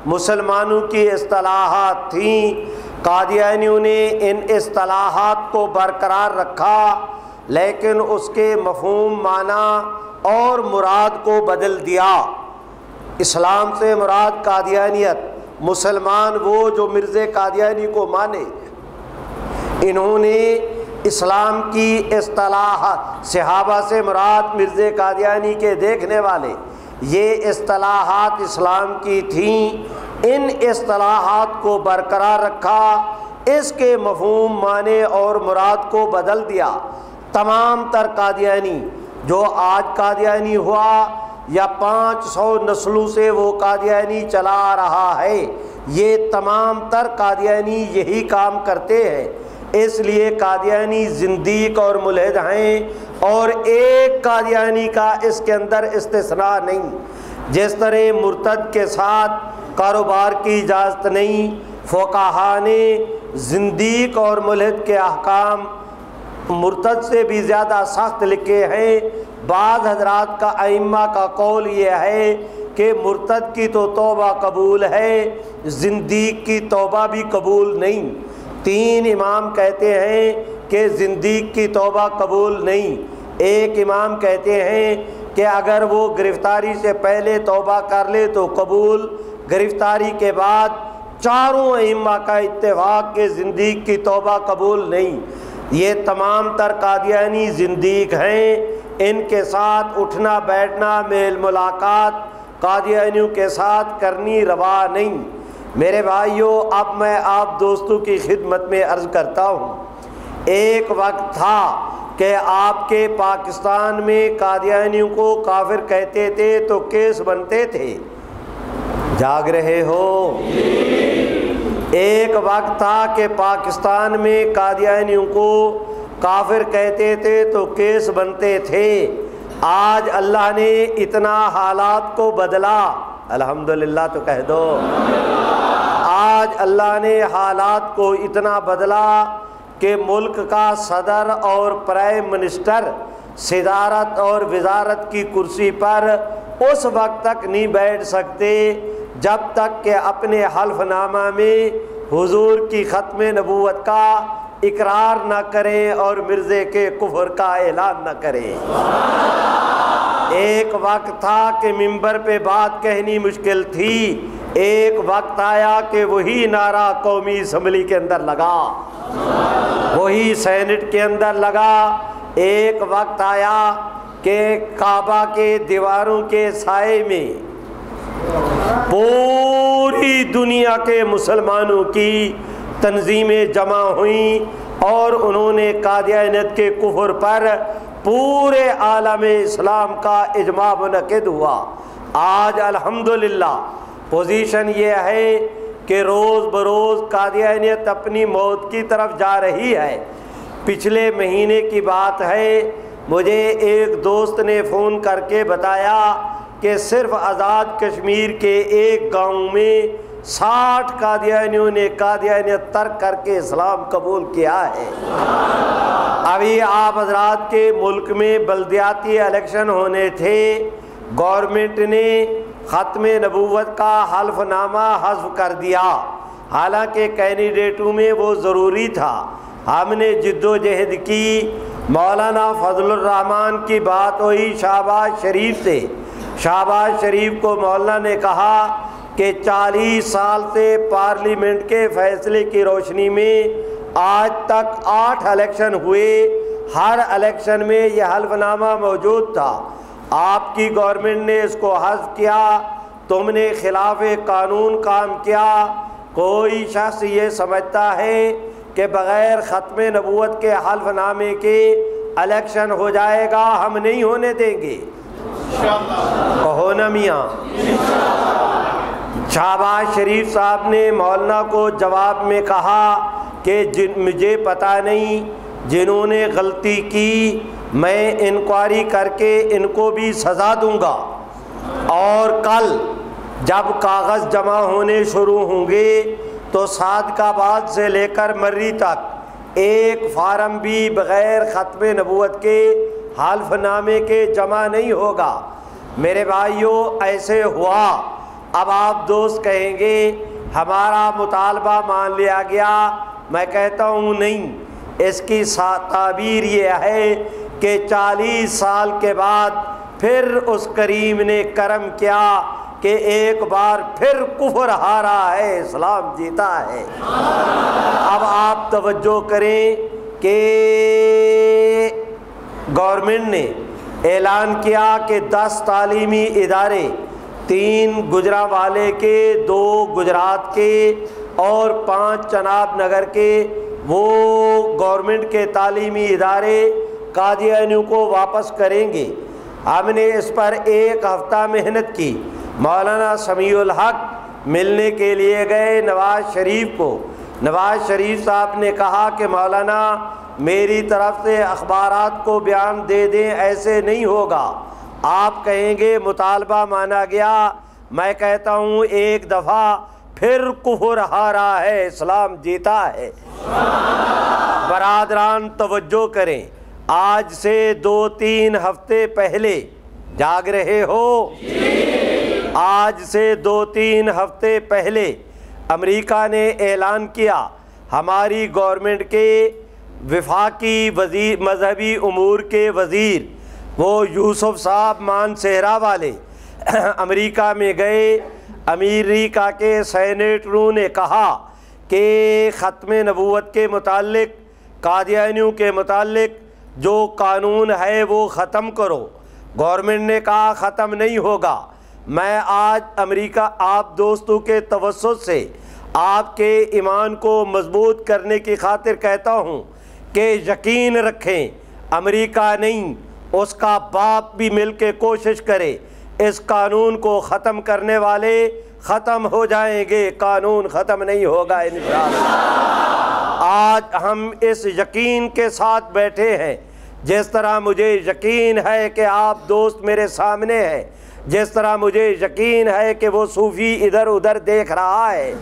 B: مسلمانوں کی اصطلاحات تھیں۔ قادیانیوں نے ان اصطلاحات کو برقرار رکھا لیکن اس کے مفہوم، معنی اور مراد کو بدل دیا۔ اسلام سے مراد قادیانیت، مسلمان وہ جو مرزا قادیانی کو مانے، انہوں نے اسلام کی اصطلاحات، صحابہ سے مراد مرزا قادیانی کے دیکھنے والے، یہ اصطلاحات اسلام کی تھیں، ان اصطلاحات کو برقرار رکھا، اس کے مفہوم، معنی اور مراد کو بدل دیا۔ تمام تر قادیانی جو آج قادیانی ہوا یا 500 نسلوں سے وہ قادیانی چلا آ رہا ہے، یہ تمام تر قادیانی یہی کام کرتے ہیں۔ اس لیے قادیانی زندیق اور ملحد ہیں، اور ایک قادیانی کا اس کے اندر استثناء نہیں۔ جس طرح مرتد کے ساتھ کاروبار کی اجازت نہیں، فقہا نے زندیق اور ملحد کے احکام مرتد سے بھی زیادہ سخت لکھے ہیں۔ بعض حضرات کا، ائمہ کا قول یہ ہے کہ مرتد کی تو توبہ قبول ہے، زندیق کی توبہ بھی قبول نہیں۔ 3 امام کہتے ہیں کہ زندیق کی توبہ قبول نہیں، ایک امام کہتے ہیں کہ اگر وہ گرفتاری سے پہلے توبہ کر لے تو قبول، گرفتاری کے بعد 4 ائمہ کا اتفاق کہ زندیق کی توبہ قبول نہیں۔ یہ تمام تر قادیانی زندیق ہیں، ان کے ساتھ اٹھنا بیٹھنا، میل ملاقات قادیانیوں کے ساتھ کرنی روا نہیں۔ میرے بھائیوں، اب میں آپ دوستوں کی خدمت میں عرض کرتا ہوں، ایک وقت تھا کہ آپ کے پاکستان میں قادیانیوں کو کافر کہتے تھے تو کیس بنتے تھے۔ جاگ رہے ہو؟ ایک وقت تھا کہ پاکستان میں قادیانیوں کو کافر کہتے تھے تو کیس بنتے تھے۔ آج اللہ نے اتنا حالات کو بدلا، الحمدللہ تو کہہ دو۔ آج اللہ نے حالات کو اتنا بدلا کہ ملک کا صدر اور پرائم منسٹر صدارت اور وزارت کی کرسی پر اس وقت تک نہیں بیٹھ سکتے جب تک کہ اپنے حلف نامہ میں حضور کی ختم نبوت کا اقرار نہ کریں اور مرزے کے کفر کا اعلان نہ کریں۔ ایک وقت تھا کہ منبر پہ بات کہنی مشکل تھی، ایک وقت آیا کہ وہی نعرہ قومی اسمبلی کے اندر لگا، وہی سینٹ کے اندر لگا۔ ایک وقت آیا کہ کعبہ کے دیواروں کے سائے میں پوری دنیا کے مسلمانوں کی تنظیمیں جمع ہوئیں اور انہوں نے قادیانیت کے کفر پر پورے عالم اسلام کا اجماع منعقد ہوا۔ آج الحمدللہ پوزیشن یہ ہے کہ روز بروز قادیانیت اپنی موت کی طرف جا رہی ہے۔ پچھلے مہینے کی بات ہے، مجھے ایک دوست نے فون کر کے بتایا کہ صرف آزاد کشمیر کے ایک گاؤں میں 60 قادیانیوں نے قادیانیت ترک کر کے اسلام قبول کیا ہے۔ ابھی آپ حضرات کے ملک میں بلدیاتی الیکشن ہونے تھے، گورنمنٹ نے ختم نبوت کا حلف نامہ حذف کر دیا، حالانکہ کینڈیڈیٹوں میں وہ ضروری تھا۔ ہم نے جد و جہد کی، مولانا فضل الرحمن کی بات ہوئی شہباز شریف سے، شہباز شریف کو مولانا نے کہا کہ 40 سال سے پارلیمنٹ کے فیصلے کی روشنی میں آج تک 8 الیکشن ہوئے، ہر الیکشن میں یہ حلف نامہ موجود تھا، آپ کی گورنمنٹ نے اس کو حذف کیا، تم نے خلاف قانون کام کیا۔ کوئی شخص یہ سمجھتا ہے کہ بغیر ختم نبوت کے حلف نامے کے الیکشن ہو جائے گا، ہم نہیں ہونے دیں گے۔ کہو نا میاں۔ شہباز شریف صاحب نے مولانا کو جواب میں کہا کہ مجھے پتہ نہیں، جنہوں نے غلطی کی میں انکوائری کر کے ان کو بھی سزا دوں گا، اور کل جب کاغذ جمع ہونے شروع ہوں گے تو صادق آباد سے لے کر مرری تک ایک فارم بھی بغیر ختم نبوت کے حلف نامے کے جمع نہیں ہوگا۔ میرے بھائیوں، ایسے ہوا۔ اب آپ دوست کہیں گے ہمارا مطالبہ مان لیا گیا، میں کہتا ہوں نہیں، اس کی تعبیر یہ ہے کہ 40 سال کے بعد پھر اس کریم نے کرم کیا کہ ایک بار پھر کفر ہارا ہے، اسلام جیتا ہے۔ اب آپ توجہ کریں کہ گورنمنٹ نے اعلان کیا کہ 10 تعلیمی ادارے، 3 گجرانوالے کے، 2 گجرات کے اور 5 چناب نگر کے، وہ گورنمنٹ کے تعلیمی ادارے قادیانیوں کو واپس کریں گے۔ ہم نے اس پر 1 ہفتہ محنت کی۔ مولانا سمیع الحق ملنے کے لیے گئے نواز شریف کو، نواز شریف صاحب نے کہا کہ مولانا میری طرف سے اخبارات کو بیان دے دیں، ایسے نہیں ہوگا، آپ کہیں گے مطالبہ مانا گیا، میں کہتا ہوں ایک دفعہ پھر کفر ہارا ہے، اسلام جیتا ہے۔ برادران توجہ کریں، آج سے 2-3 ہفتے پہلے، جاگ رہے ہو؟ آج سے 2-3 ہفتے پہلے امریکہ نے اعلان کیا، ہماری گورنمنٹ کے وفاقی وزیر مذہبی امور کے وزیر وہ یوسف صاحب مان صحرا والے امریکہ میں گئے۔ امریکہ کے سینیٹروں نے کہا کہ ختم نبوت کے متعلق، قادیانیوں کے متعلق جو قانون ہے وہ ختم کرو۔ گورنمنٹ نے کہا ختم نہیں ہوگا۔ میں آج امریکہ آپ دوستوں کے توسط سے آپ کے ایمان کو مضبوط کرنے کی خاطر کہتا ہوں کہ یقین رکھیں، امریکہ نہیں، اس کا باپ بھی مل کے کوشش کرے، اس قانون کو ختم کرنے والے ختم ہو جائیں گے، قانون ختم نہیں ہوگا انشاءاللہ۔ آج ہم اس یقین کے ساتھ بیٹھے ہیں، جس طرح مجھے یقین ہے کہ آپ دوست میرے سامنے ہیں، جس طرح مجھے یقین ہے کہ وہ صوفی ادھر ادھر دیکھ رہا ہے۔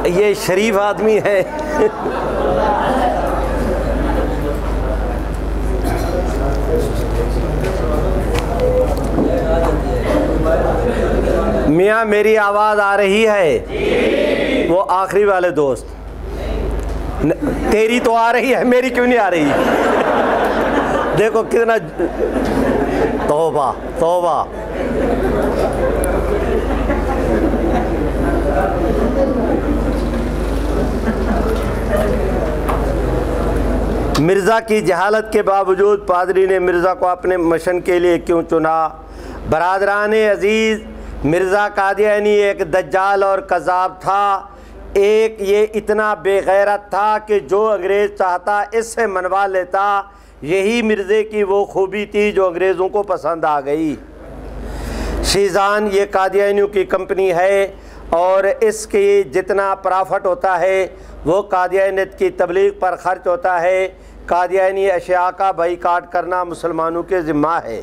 B: یہ شریف آدمی ہے۔ میاں میری آواز آ رہی ہے؟ وہ آخری والے دوست، تیری تو آ رہی ہے، میری کیوں نہیں آ رہی؟ دیکھو کتنا، توبہ توبہ۔ مرزا کی جہالت کے باوجود پادری نے مرزا کو اپنے مشن کے لیے کیوں چنا؟ برادران عزیز، مرزا قادیانی ایک دجال اور کذاب تھا۔ ایک یہ اتنا بے غیرت تھا کہ جو انگریز چاہتا اس سے منوا لیتا۔ یہی مرزے کی وہ خوبی تھی جو انگریزوں کو پسند آ گئی۔ شیزان یہ قادیانیوں کی کمپنی ہے اور اس کی جتنا پرافٹ ہوتا ہے وہ قادیانیت کی تبلیغ پر خرچ ہوتا ہے۔ قادیانی اشیاء کا بائیکاٹ کرنا مسلمانوں کے ذمہ ہے۔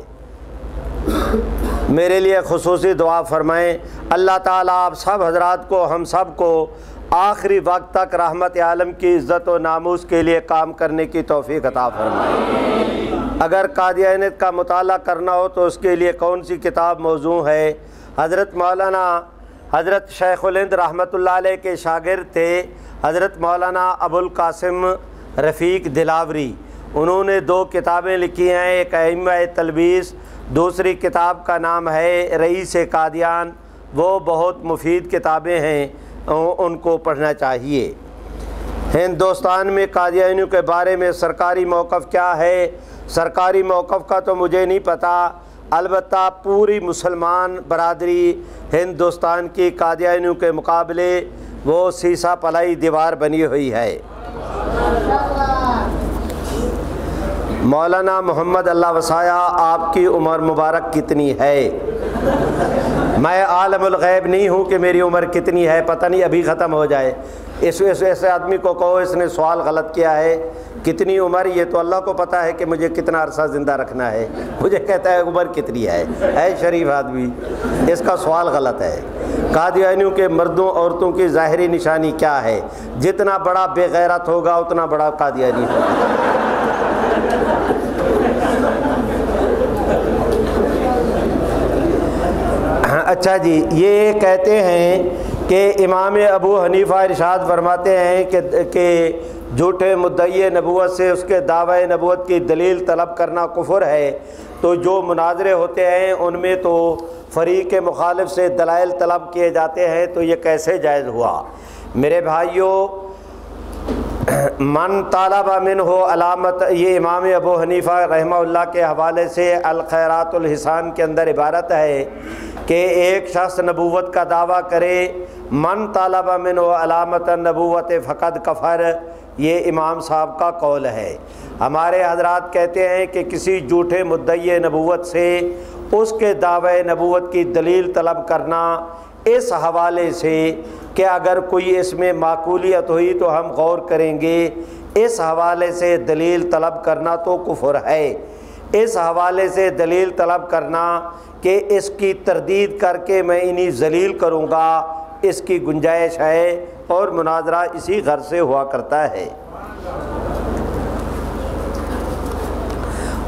B: میرے لیے خصوصی دعا فرمائیں، اللہ تعالیٰ آپ سب حضرات کو، ہم سب کو آخری وقت تک رحمت عالم کی عزت و ناموس کے لیے کام کرنے کی توفیق عطا فرمائیں۔ اگر قادیانیت کا مطالعہ کرنا ہو تو اس کے لیے کون سی کتاب موضوع ہے؟ حضرت مولانا حضرت شیخ الہند رحمۃ اللہ علیہ کے شاگرد تھے حضرت مولانا ابو القاسم رفیق دلاوری۔ انہوں نے 2 کتابیں لکھی ہیں، ایک ائمہ تلبیس، دوسری کتاب کا نام ہے رئیس قادیان۔ وہ بہت مفید کتابیں ہیں، ان کو پڑھنا چاہیے۔ ہندوستان میں قادیانیوں کے بارے میں سرکاری موقف کیا ہے؟ سرکاری موقف کا تو مجھے نہیں پتہ، البتہ پوری مسلمان برادری ہندوستان کی قادیانیوں کے مقابلے وہ سیسا پلائی دیوار بنی ہوئی ہے۔ مولانا محمد اللہ وسایا، آپ کی عمر مبارک کتنی ہے؟ میں عالم الغیب نہیں ہوں کہ میری عمر کتنی ہے، پتہ نہیں ابھی ختم ہو جائے۔ ایسے آدمی کو کہو اس نے سوال غلط کیا ہے، کتنی عمر؟ یہ تو اللہ کو پتہ ہے کہ مجھے کتنا عرصہ زندہ رکھنا ہے، مجھے کہتا ہے عمر کتنی ہے شریف آدمی، اس کا سوال غلط ہے۔ قادیانیوں کے مردوں عورتوں کی ظاہری نشانی کیا ہے؟ جتنا بڑا بے غیرت ہوگا اتنا بڑا قادیانی ہوگا۔ اچھا جی، یہ کہتے ہیں کہ امام ابو حنیفہ ارشاد فرماتے ہیں کہ جھوٹے مدعی نبوت سے اس کے دعوی نبوت کی دلیل طلب کرنا کفر ہے۔ تو جو مناظرے ہوتے ہیں ان میں تو فریق مخالف سے دلائل طلب کیے جاتے ہیں، تو یہ کیسے جائز ہوا؟ میرے بھائیوں، من طالب منہ علامت، یہ امام ابو حنیفہ رحمہ اللہ کے حوالے سے الخیرات الحسان کے اندر عبارت ہے کہ ایک شخص نبوت کا دعویٰ کرے، من طالب منہ علامت النبوت فقد کفر، یہ امام صاحب کا قول ہے۔ ہمارے حضرات کہتے ہیں کہ کسی جھوٹے مدعی نبوت سے اس کے دعوی نبوت کی دلیل طلب کرنا اس حوالے سے کہ اگر کوئی اس میں معقولیت ہوئی تو ہم غور کریں گے، اس حوالے سے دلیل طلب کرنا تو کفر ہے۔ اس حوالے سے دلیل طلب کرنا کہ اس کی تردید کر کے میں انہیں ذلیل کروں گا، اس کی گنجائش ہے، اور مناظرہ اسی غرض سے ہوا کرتا ہے۔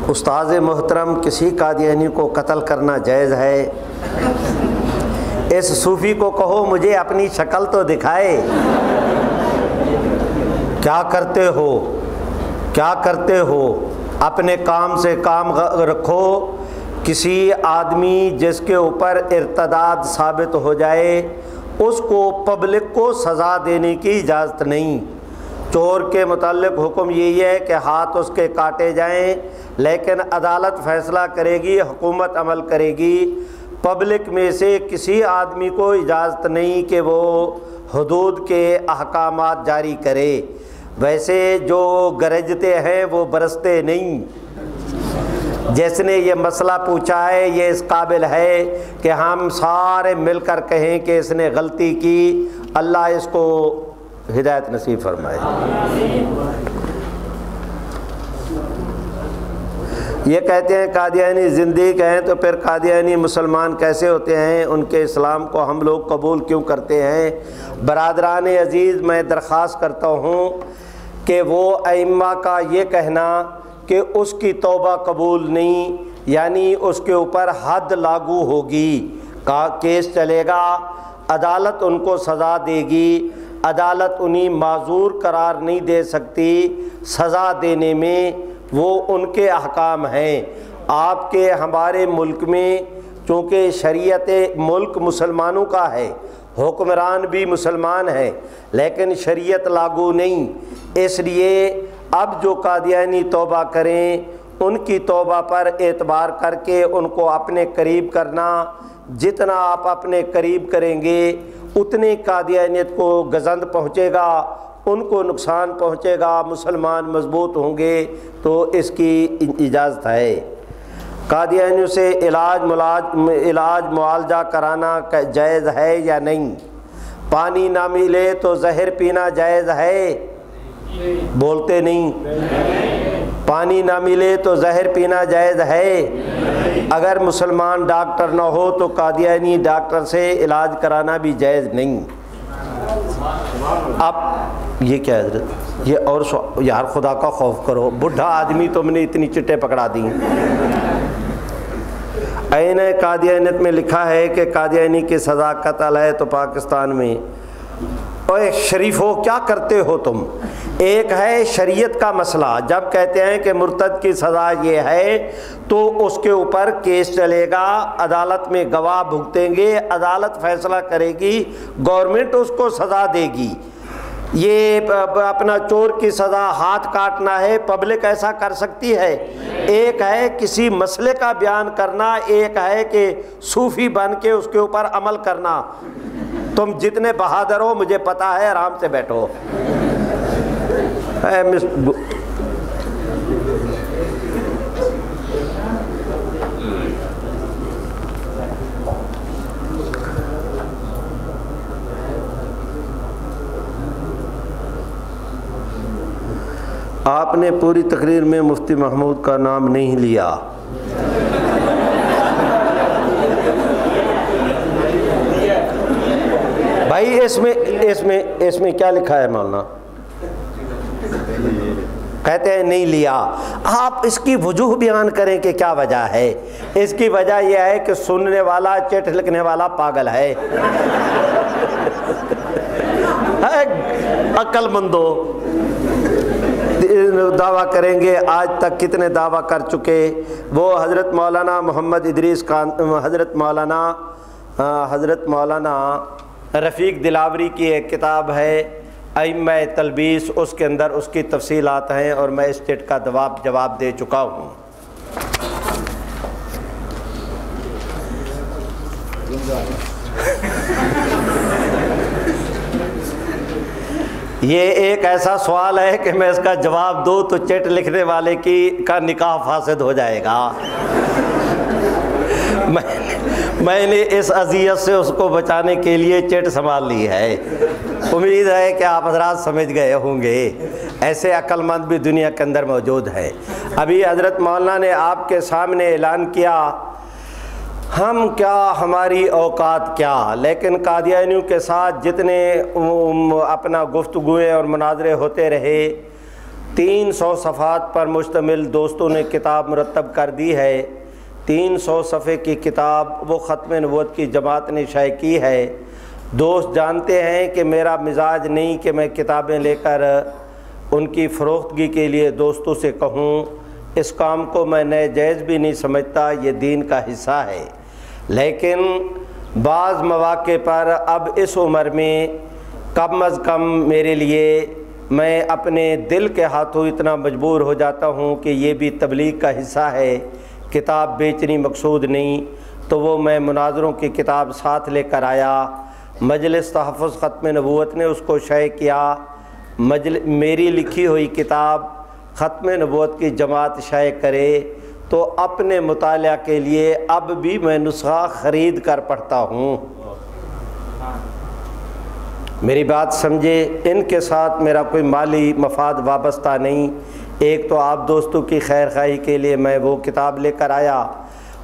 B: استاذ محترم، کسی قادیانی کو قتل کرنا جائز ہے؟ اس صوفی کو کہو مجھے اپنی شکل تو دکھائے، کیا کرتے ہو، کیا کرتے ہو؟ اپنے کام سے کام رکھو۔ کسی آدمی جس کے اوپر ارتداد ثابت ہو جائے اس کو پبلک کو سزا دینے کی اجازت نہیں۔ چور کے متعلق حکم یہی ہے کہ ہاتھ اس کے کاٹے جائیں، لیکن عدالت فیصلہ کرے گی، حکومت عمل کرے گی۔ پبلک میں سے کسی آدمی کو اجازت نہیں کہ وہ حدود کے احکامات جاری کرے۔ ویسے جو گرجتے ہیں وہ برستے نہیں۔ جس نے یہ مسئلہ پوچھا ہے یہ اس قابل ہے کہ ہم سارے مل کر کہیں کہ اس نے غلطی کی، اللہ اس کو ہدایت نصیب فرمائے۔ یہ کہتے ہیں قادیانی زندیق ہیں، تو پھر قادیانی مسلمان کیسے ہوتے ہیں؟ ان کے اسلام کو ہم لوگ قبول کیوں کرتے ہیں؟ برادران عزیز، میں درخواست کرتا ہوں کہ وہ ائمہ کا یہ کہنا کہ اس کی توبہ قبول نہیں، یعنی اس کے اوپر حد لاگو ہوگی، کیس چلے گا، عدالت ان کو سزا دے گی، عدالت انہیں معذور قرار نہیں دے سکتی، سزا دینے میں وہ ان کے احکام ہیں۔ آپ کے ہمارے ملک میں چونکہ شریعت ملک مسلمانوں کا ہے، حکمران بھی مسلمان ہیں، لیکن شریعت لاگو نہیں، اس لیے اب جو قادیانی توبہ کریں ان کی توبہ پر اعتبار کر کے ان کو اپنے قریب کرنا، جتنا آپ اپنے قریب کریں گے اتنی قادیانیت کو گزند پہنچے گا، ان کو نقصان پہنچے گا، مسلمان مضبوط ہوں گے، تو اس کی اجازت ہے۔ قادیانیوں سے علاج معالجہ کرانا جائز ہے یا نہیں؟ پانی نہ ملے تو زہر پینا جائز ہے؟ بولتے نہیں۔ پانی نہ ملے تو زہر پینا جائز ہے؟ اگر مسلمان ڈاکٹر نہ ہو تو قادیانی ڈاکٹر سے علاج کرانا بھی جائز نہیں۔ اب یہ کیا حضرت، یہ اور یار خدا کا خوف کرو، بڈھا آدمی تم نے اتنی چٹیں پکڑا دیں۔ عین قادیانیت میں لکھا ہے کہ قادیانی کی سزا قتل ہے، تو پاکستان میں اوے شریفو کیا کرتے ہو تم؟ ایک ہے شریعت کا مسئلہ، جب کہتے ہیں کہ مرتد کی سزا یہ ہے تو اس کے اوپر کیس چلے گا، عدالت میں گواہ بھگتیں گے، عدالت فیصلہ کرے گی، گورنمنٹ اس کو سزا دے گی۔ یہ اپنا چور کی سزا ہاتھ کاٹنا ہے، پبلک ایسا کر سکتی ہے؟ ایک ہے کسی مسئلے کا بیان کرنا، ایک ہے کہ صوفی بن کے اس کے اوپر عمل کرنا۔ تم جتنے بہادر ہو مجھے پتا ہے، آرام سے بیٹھو۔ آپ نے پوری تقریر میں مفتی محمود کا نام نہیں لیا۔ بھائی اس میں کیا لکھا ہے مولانا؟ کہتے ہیں نہیں لیا۔ آپ اس کی وجوہ بیان کریں کہ کیا وجہ ہے۔ اس کی وجہ یہ ہے کہ سننے والا چٹ لکھنے والا پاگل ہے۔ عقل مندو دعویٰ کریں گے، آج تک کتنے دعویٰ کر چکے۔ وہ حضرت مولانا محمد ادریس حضرت مولانا رفیق دلاوری کی ایک کتاب ہے ائمہ تلبیس، اس کے اندر اس کی تفصیلات ہیں، اور میں اس چٹ کا جواب دے چکا ہوں۔ یہ ایک ایسا سوال ہے کہ میں اس کا جواب دوں تو چٹ لکھنے والے کا نکاح فاسد ہو جائے گا۔ میں نے اس اذیت سے اس کو بچانے کے لیے چٹ سنبھال لی ہے۔ امید ہے کہ آپ حضرات سمجھ گئے ہوں گے، ایسے عقل مند بھی دنیا کے اندر موجود ہیں۔ ابھی حضرت مولانا نے آپ کے سامنے اعلان کیا ہم کیا، ہماری اوقات کیا، لیکن قادیانیوں کے ساتھ جتنے اپنا گفتگویں اور مناظرے ہوتے رہے، 300 صفحات پر مشتمل دوستوں نے کتاب مرتب کر دی ہے۔ 300 صفحے کی کتاب وہ ختم نبوت کی جماعت نے شائع کی ہے۔ دوست جانتے ہیں کہ میرا مزاج نہیں کہ میں کتابیں لے کر ان کی فروختگی کے لیے دوستوں سے کہوں، اس کام کو میں ناجائز بھی نہیں سمجھتا، یہ دین کا حصہ ہے۔ لیکن بعض مواقع پر اب اس عمر میں کم از کم میرے لیے، میں اپنے دل کے ہاتھوں اتنا مجبور ہو جاتا ہوں کہ یہ بھی تبلیغ کا حصہ ہے، کتاب بیچنی مقصود نہیں، تو وہ میں مناظروں کی کتاب ساتھ لے کر آیا۔ مجلس تحفظ ختم نبوت نے اس کو شائع کیا۔ میری لکھی ہوئی کتاب ختم نبوت کی جماعت شائع کرے تو اپنے مطالعہ کے لیے اب بھی میں نسخہ خرید کر پڑھتا ہوں۔ میری بات سمجھے، ان کے ساتھ میرا کوئی مالی مفاد وابستہ نہیں۔ ایک تو آپ دوستوں کی خیر خواہی کے لیے میں وہ کتاب لے کر آیا،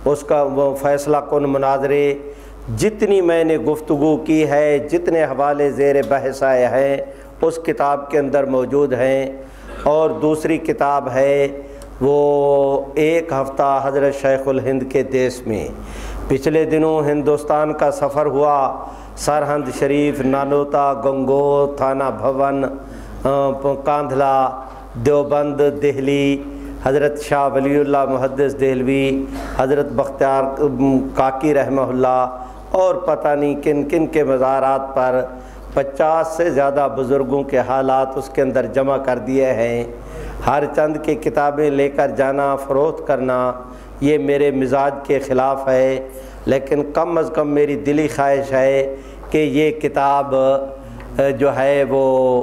B: اس کا وہ فیصلہ کن مناظرے، جتنی میں نے گفتگو کی ہے، جتنے حوالے زیر بحث آئے ہیں اس کتاب کے اندر موجود ہیں۔ اور دوسری کتاب ہے وہ 1 ہفتہ حضرت شیخ الہند کے دیس میں، پچھلے دنوں ہندوستان کا سفر ہوا، سرہند شریف، نانوتا، گنگور، تھانہ بھون، کاندھلا، دیوبند، دہلی، حضرت شاہ ولی اللہ محدث دہلوی، حضرت بختیار کاکی رحمہ اللہ، اور پتہ نہیں کن کن کے مزارات پر 50 سے زیادہ بزرگوں کے حالات اس کے اندر جمع کر دیے ہیں۔ ہر چند کی کتابیں لے کر جانا، فروخت کرنا، یہ میرے مزاج کے خلاف ہے، لیکن کم از کم میری دلی خواہش ہے کہ یہ کتاب جو ہے وہ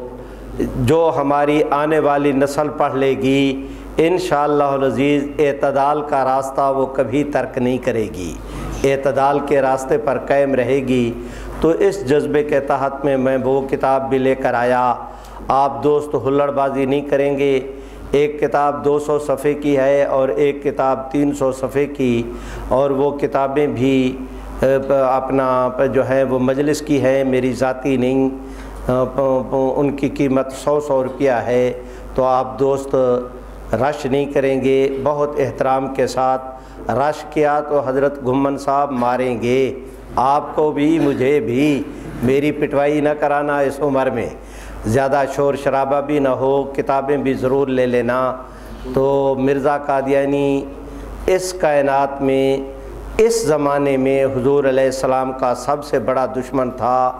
B: جو ہماری آنے والی نسل پڑھ لے گی، انشاءاللہ العزیز اعتدال کا راستہ وہ کبھی ترک نہیں کرے گی، اعتدال کے راستے پر قائم رہے گی۔ تو اس جذبے کے تحت میں وہ کتاب بھی لے کر آیا۔ آپ دوست ہلڑ بازی نہیں کریں گے، ایک کتاب 200 صفحے کی ہے اور ایک کتاب 300 صفحے کی، اور وہ کتابیں بھی اپنا جو ہے وہ مجلس کی ہے، میری ذاتی نہیں، ان کی قیمت 100 روپیہ ہے۔ تو آپ دوست رش نہیں کریں گے، بہت احترام کے ساتھ رش کیا تو حضرت گھمن صاحب ماریں گے، آپ کو بھی مجھے بھی، میری پٹوائی نہ کرانا اس عمر میں، زیادہ شور شرابہ بھی نہ ہو، کتابیں بھی ضرور لے لینا۔ تو مرزا قادیانی اس کائنات میں اس زمانے میں حضور علیہ السلام کا سب سے بڑا دشمن تھا،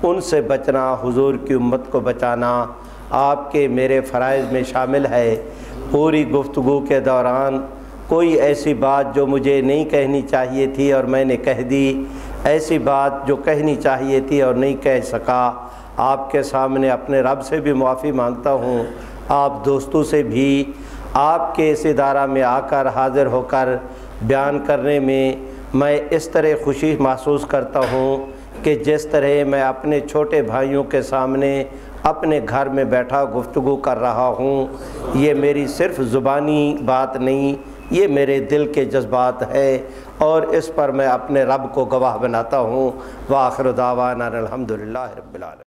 B: ان سے بچنا، حضور کی امت کو بچانا آپ کے میرے فرائض میں شامل ہے۔ پوری گفتگو کے دوران کوئی ایسی بات جو مجھے نہیں کہنی چاہیے تھی اور میں نے کہہ دی، ایسی بات جو کہنی چاہیے تھی اور نہیں کہہ سکا، آپ کے سامنے اپنے رب سے بھی معافی مانگتا ہوں، آپ دوستوں سے بھی۔ آپ کے اس ادارہ میں آ کر حاضر ہو کر بیان کرنے میں اس طرح خوشی محسوس کرتا ہوں کہ جس طرح میں اپنے چھوٹے بھائیوں کے سامنے اپنے گھر میں بیٹھا گفتگو کر رہا ہوں۔ یہ میری صرف زبانی بات نہیں، یہ میرے دل کے جذبات ہے، اور اس پر میں اپنے رب کو گواہ بناتا ہوں۔ وآخر دعوانا الحمدللہ رب العالمین۔